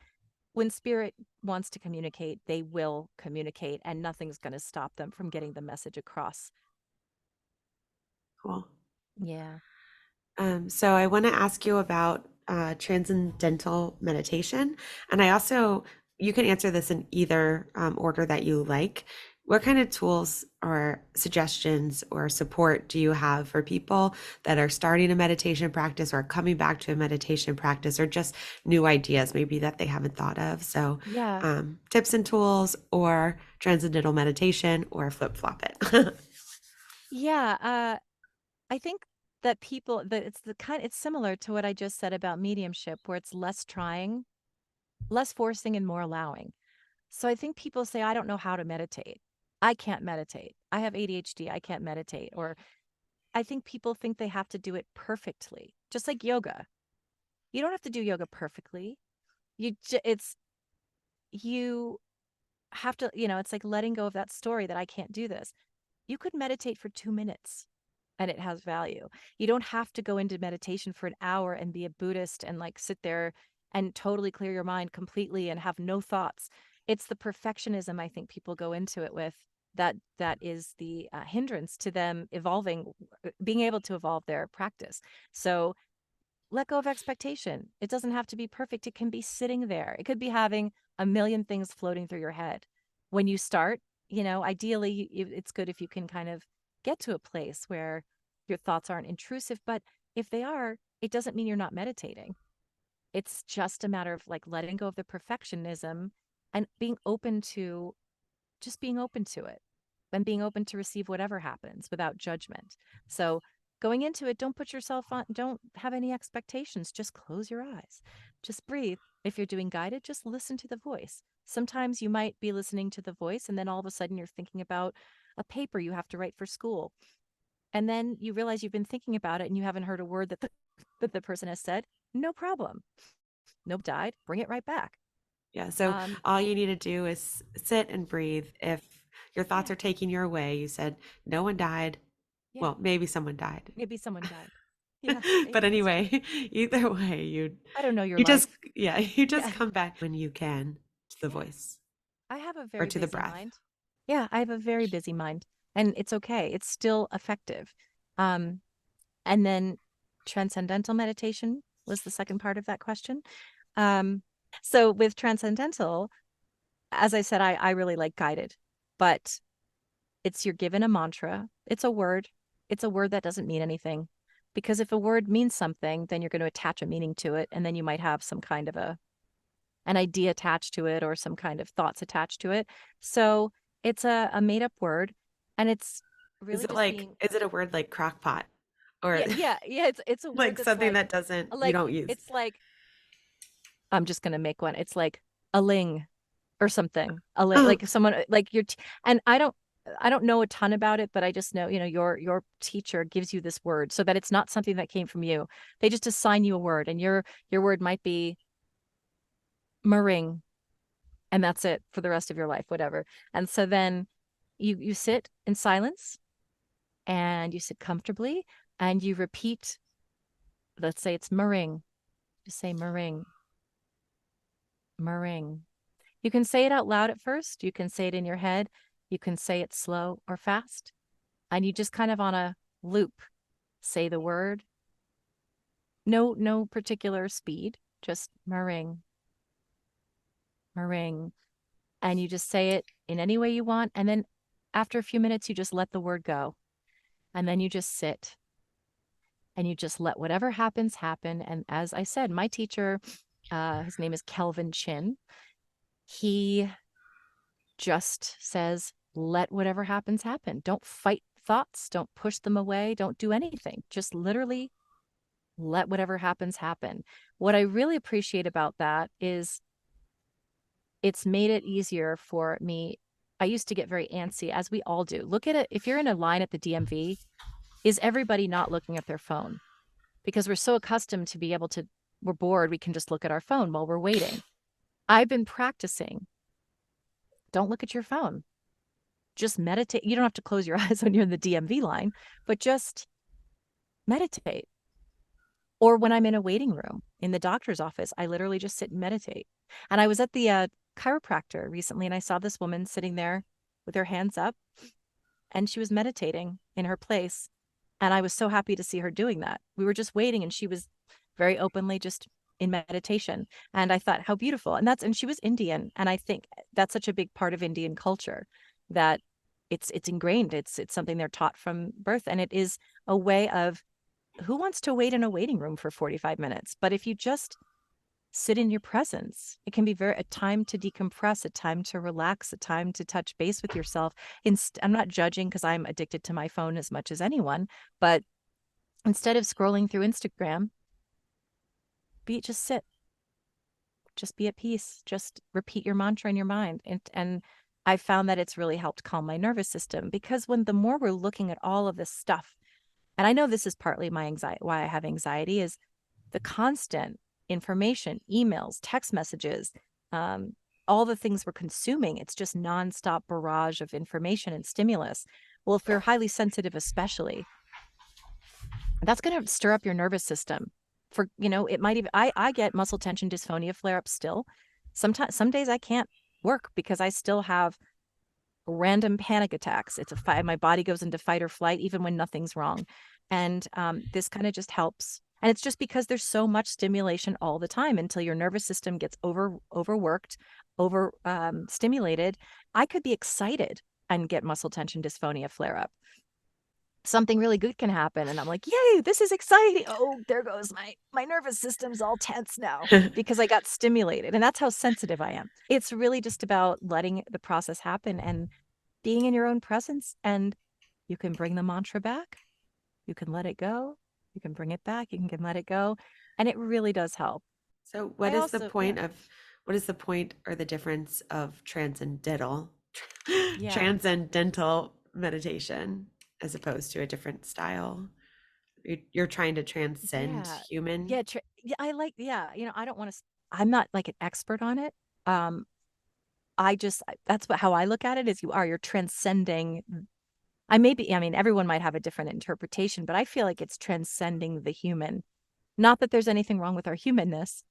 Speaker 2: when spirit wants to communicate, they will communicate, and nothing's going to stop them from getting the message across.
Speaker 1: Cool.
Speaker 2: Yeah.
Speaker 1: So I want to ask you about transcendental meditation, and I also you can answer this in either order that you like. What kind of tools or suggestions or support do you have for people that are starting a meditation practice or coming back to a meditation practice, or just new ideas maybe that they haven't thought of? So,
Speaker 2: Yeah.
Speaker 1: tips and tools, or transcendental meditation, or flip flop it.
Speaker 2: Yeah. I think that it's similar to what I just said about mediumship, where it's less trying, less forcing, and more allowing. So I think people say, I don't know how to meditate. I can't meditate. I have ADHD. I can't meditate. Or I think people think they have to do it perfectly, just like yoga. You don't have to do yoga perfectly. It's you have to, it's like letting go of that story that I can't do this. You could meditate for 2 minutes and it has value. You don't have to go into meditation for an hour and be a Buddhist and like sit there and totally clear your mind completely and have no thoughts. It's the perfectionism I think people go into it with that is the hindrance to them evolving, being able to evolve their practice. So let go of expectation. It doesn't have to be perfect. It can be sitting there. It could be having a million things floating through your head. When you start, ideally, it's good if you can kind of get to a place where your thoughts aren't intrusive. But if they are, it doesn't mean you're not meditating. It's just a matter of like letting go of the perfectionism and being open to it and being open to receive whatever happens without judgment. So going into it, don't put yourself on, don't have any expectations. Just close your eyes. Just breathe. If you're doing guided, just listen to the voice. Sometimes you might be listening to the voice and then all of a sudden you're thinking about a paper you have to write for school. And then you realize you've been thinking about it and you haven't heard a word that the person has said. No problem. Nope, died. Bring it right back.
Speaker 1: Yeah. So
Speaker 2: Um,
Speaker 1: all you need to do is sit and breathe. If your thoughts
Speaker 2: yeah,
Speaker 1: are taking you away, you said, no one died.
Speaker 2: yeah.
Speaker 1: Well, maybe someone died.
Speaker 2: Maybe someone died. Yeah,
Speaker 1: But
Speaker 2: maybe that's true.
Speaker 1: anyway, either way,
Speaker 2: I don't know your
Speaker 1: you just,
Speaker 2: life.
Speaker 1: yeah, you just
Speaker 2: Yeah,
Speaker 1: come back when you can to the
Speaker 2: yeah.
Speaker 1: voice
Speaker 2: I have a
Speaker 1: or
Speaker 2: very
Speaker 1: to the
Speaker 2: busy
Speaker 1: breath.
Speaker 2: mind. Yeah, I have a very busy mind, and it's okay. It's still effective. Um, and then transcendental meditation was the second part of that question. Um, so with transcendental, as I said, I really like guided, but you're given a mantra. It's a word. It's a word that doesn't mean anything. Because if a word means something, then you're going to attach a meaning to it, and then you might have some kind of an idea attached to it or some kind of thoughts attached to it. So it's a made up word, and it's really just being,
Speaker 1: Is it a word like crockpot or
Speaker 2: yeah, yeah, yeah. It's a word
Speaker 1: like
Speaker 2: that's
Speaker 1: something that you
Speaker 2: like
Speaker 1: don't use?
Speaker 2: it's like I'm just gonna make one. It's like a ling or something. A ling,
Speaker 1: Oh,
Speaker 2: like someone like and I don't know a ton about it, but I just know, your teacher gives you this word so that it's not something that came from you. They just assign you a word, and your word might be meringue, and that's it for the rest of your life, whatever. And so then you sit in silence, and you sit comfortably, and you repeat, let's say it's meringue. You say meringue, meringue. You can say it out loud at first. You can say it in your head. You can say it slow or fast. And you just kind of on a loop say the word. No particular speed, just meringue, meringue. And you just say it in any way you want. And then after a few minutes, you just let the word go. And then you just sit and you just let whatever happens happen. And as I said, my teacher, his name is Kelvin Chin. He just says, let whatever happens happen. Don't fight thoughts. Don't push them away. Don't do anything. Just literally let whatever happens happen. What I really appreciate about that is it's made it easier for me. I used to get very antsy, as we all do. Look at it. If you're in a line at the DMV, is everybody not looking at their phone? Because we're so accustomed to be able to, we're bored, we can just look at our phone while we're waiting. I've been practicing. Don't look at your phone. Just meditate. You don't have to close your eyes when you're in the DMV line, but just meditate. Or when I'm in a waiting room in the doctor's office, I literally just sit and meditate. And I was at the chiropractor recently, and I saw this woman sitting there with her hands up, and she was meditating in her place. And I was so happy to see her doing that. We were just waiting, and she was very openly just in meditation. And I thought, how beautiful. And she was Indian. And I think that's such a big part of Indian culture that it's ingrained. It's something they're taught from birth. And it is a way of, who wants to wait in a waiting room for 45 minutes? But if you just sit in your presence, it can be a time to decompress, a time to relax, a time to touch base with yourself. I'm not judging because I'm addicted to my phone as much as anyone, but instead of scrolling through Instagram, just sit, just be at peace, just repeat your mantra in your mind. And I found that it's really helped calm my nervous system, because when the more we're looking at all of this stuff, and I know this is partly my anxiety, why I have anxiety, is the constant information, emails, text messages, um, all the things we're consuming. It's just nonstop barrage of information and stimulus. Well, if we're highly sensitive, especially, that's going to stir up your nervous system. It might even, I get muscle tension dysphonia flare ups still. Sometimes, some days I can't work because I still have random panic attacks. It's a fight. My body goes into fight or flight, even when nothing's wrong. And this kind of just helps. And it's just because there's so much stimulation all the time until your nervous system gets overworked, over stimulated. I could be excited and get muscle tension dysphonia flare up. Something really good can happen, and I'm like, yay, this is exciting. Oh, there goes my nervous system's all tense now because I got stimulated. And that's how sensitive I am. It's really just about letting the process happen and being in your own presence. And you can bring the mantra back, you can let it go, you can bring it back, you can let it go, and it really does help.
Speaker 1: So
Speaker 2: I also, yeah,
Speaker 1: what is the point or the difference of
Speaker 2: yeah,
Speaker 1: transcendental meditation as opposed to a different style? You're trying to transcend
Speaker 2: yeah,
Speaker 1: human.
Speaker 2: yeah, I like, yeah, I don't want to. I'm not like an expert on it. That's how I look at it is you're transcending. I mean, everyone might have a different interpretation, but I feel like it's transcending the human. Not that there's anything wrong with our humanness,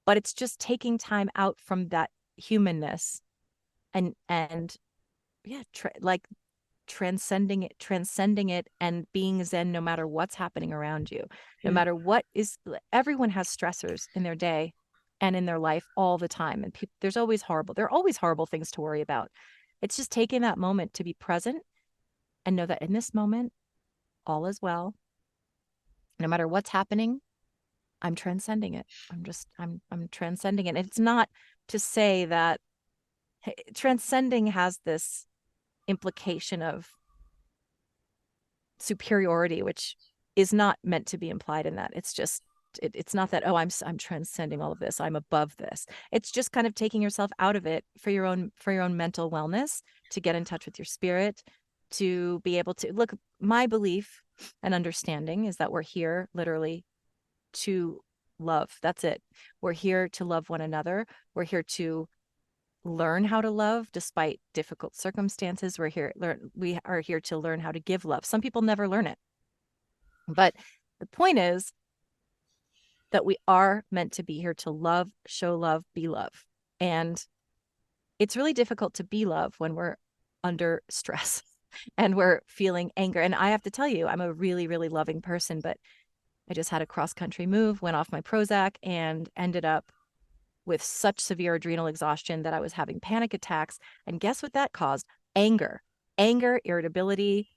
Speaker 2: but it's just taking time out from that humanness and yeah, like transcending it and being zen no matter what's happening around you. No
Speaker 1: Yeah.
Speaker 2: matter everyone has stressors in their day and in their life all the time. And there are always horrible things to worry about. It's just taking that moment to be present and know that in this moment, all is well. No matter what's happening, I'm transcending it. I'm transcending it. And it's not to say that transcending has this implication of superiority, which is not meant to be implied in that. It's just it's not that, oh, I'm transcending all of this, I'm above this. It's just kind of taking yourself out of it for your own mental wellness, to get in touch with your spirit, to be able to look. My belief and understanding is that we're here literally to love. That's it. We're here to love one another. We're here to learn how to love despite difficult circumstances. We are here to learn how to give love. Some people never learn it. But the point is that we are meant to be here to love, show love, be love. And it's really difficult to be love when we're under stress and we're feeling anger. And I have to tell you, I'm a really, really loving person, but I just had a cross-country move, went off my Prozac, and ended up with such severe adrenal exhaustion that I was having panic attacks. And guess what that caused? Anger, irritability.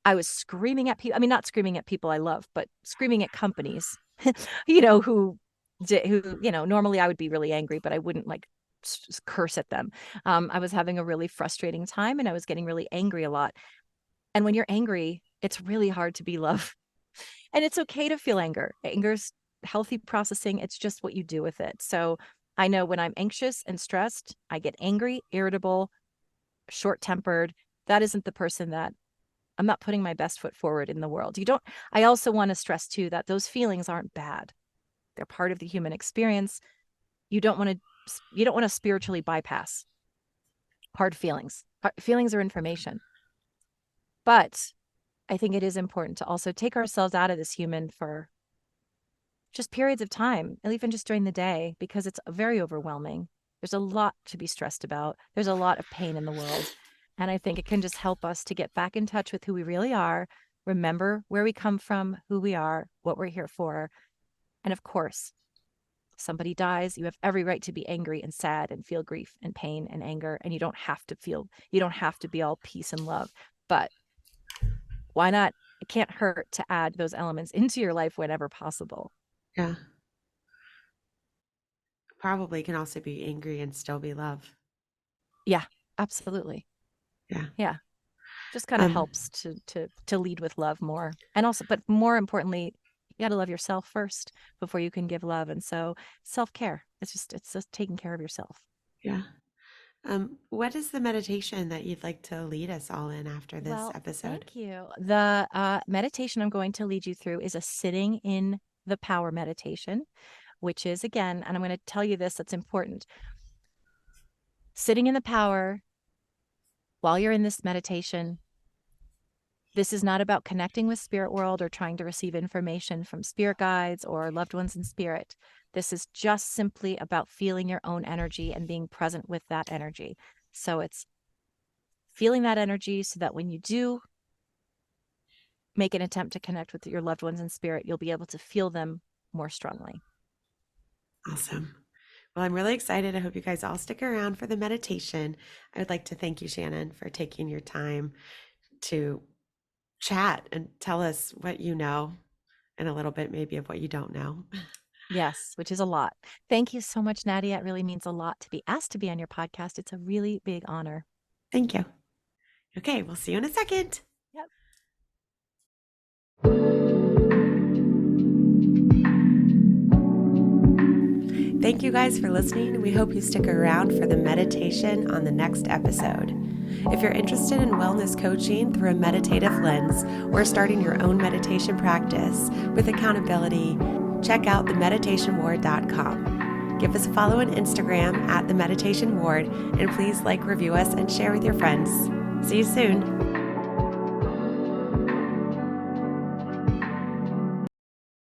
Speaker 2: I was screaming at people. I mean, not screaming at people I love, but screaming at companies, who, normally I would be really angry, but I wouldn't like curse at them. I was having a really frustrating time and I was getting really angry a lot. And when you're angry, it's really hard to be love. And it's okay to feel anger. Anger's healthy processing. It's just what you do with it. So I know when I'm anxious and stressed, I get angry, irritable, short-tempered. That isn't the person that I'm not putting my best foot forward in the world. I also want to stress too that those feelings aren't bad. They're part of the human experience. You don't want to spiritually bypass hard feelings. Feelings are information. But I think it is important to also take ourselves out of this human for just periods of time, and even just during the day, because it's very overwhelming. There's a lot to be stressed about. There's a lot of pain in the world. And I think it can just help us to get back in touch with who we really are, remember where we come from, who we are, what we're here for. And of course, somebody dies, you have every right to be angry and sad and feel grief and pain and anger. And you don't have to be all peace and love. But why not? It can't hurt to add those elements into your life whenever possible.
Speaker 1: Yeah. Probably can also be angry and still be love.
Speaker 2: Yeah, absolutely.
Speaker 1: Yeah.
Speaker 2: Yeah. Just kind of helps to lead with love more. And also, but more importantly, you got to love yourself first before you can give love. And so self-care, it's just taking care of yourself.
Speaker 1: Yeah. What is the meditation that you'd like to lead us all in after this episode?
Speaker 2: Thank you. The meditation I'm going to lead you through is a sitting in the power meditation, which is, again, and I'm going to tell you this, that's important. Sitting in the power while you're in this meditation, this is not about connecting with spirit world or trying to receive information from spirit guides or loved ones in spirit. This is just simply about feeling your own energy and being present with that energy. So it's feeling that energy so that when you do make an attempt to connect with your loved ones in spirit, you'll be able to feel them more strongly.
Speaker 1: Awesome. Well, I'm really excited. I hope you guys all stick around for the meditation. I would like to thank you, Shannon, for taking your time to chat and tell us what you know and a little bit maybe of what you don't know.
Speaker 2: Yes, which is a lot. Thank you so much, Nadia. It really means a lot to be asked to be on your podcast. It's a really big honor.
Speaker 1: Thank you. Okay, we'll see you in a second.
Speaker 2: Yep.
Speaker 1: Thank you guys for listening. We hope you stick around for the meditation on the next episode. If you're interested in wellness coaching through a meditative lens or starting your own meditation practice with accountability, check out themeditationward.com. Give us a follow on Instagram at The Meditation Ward, and please like, review us, and share with your friends. See you soon.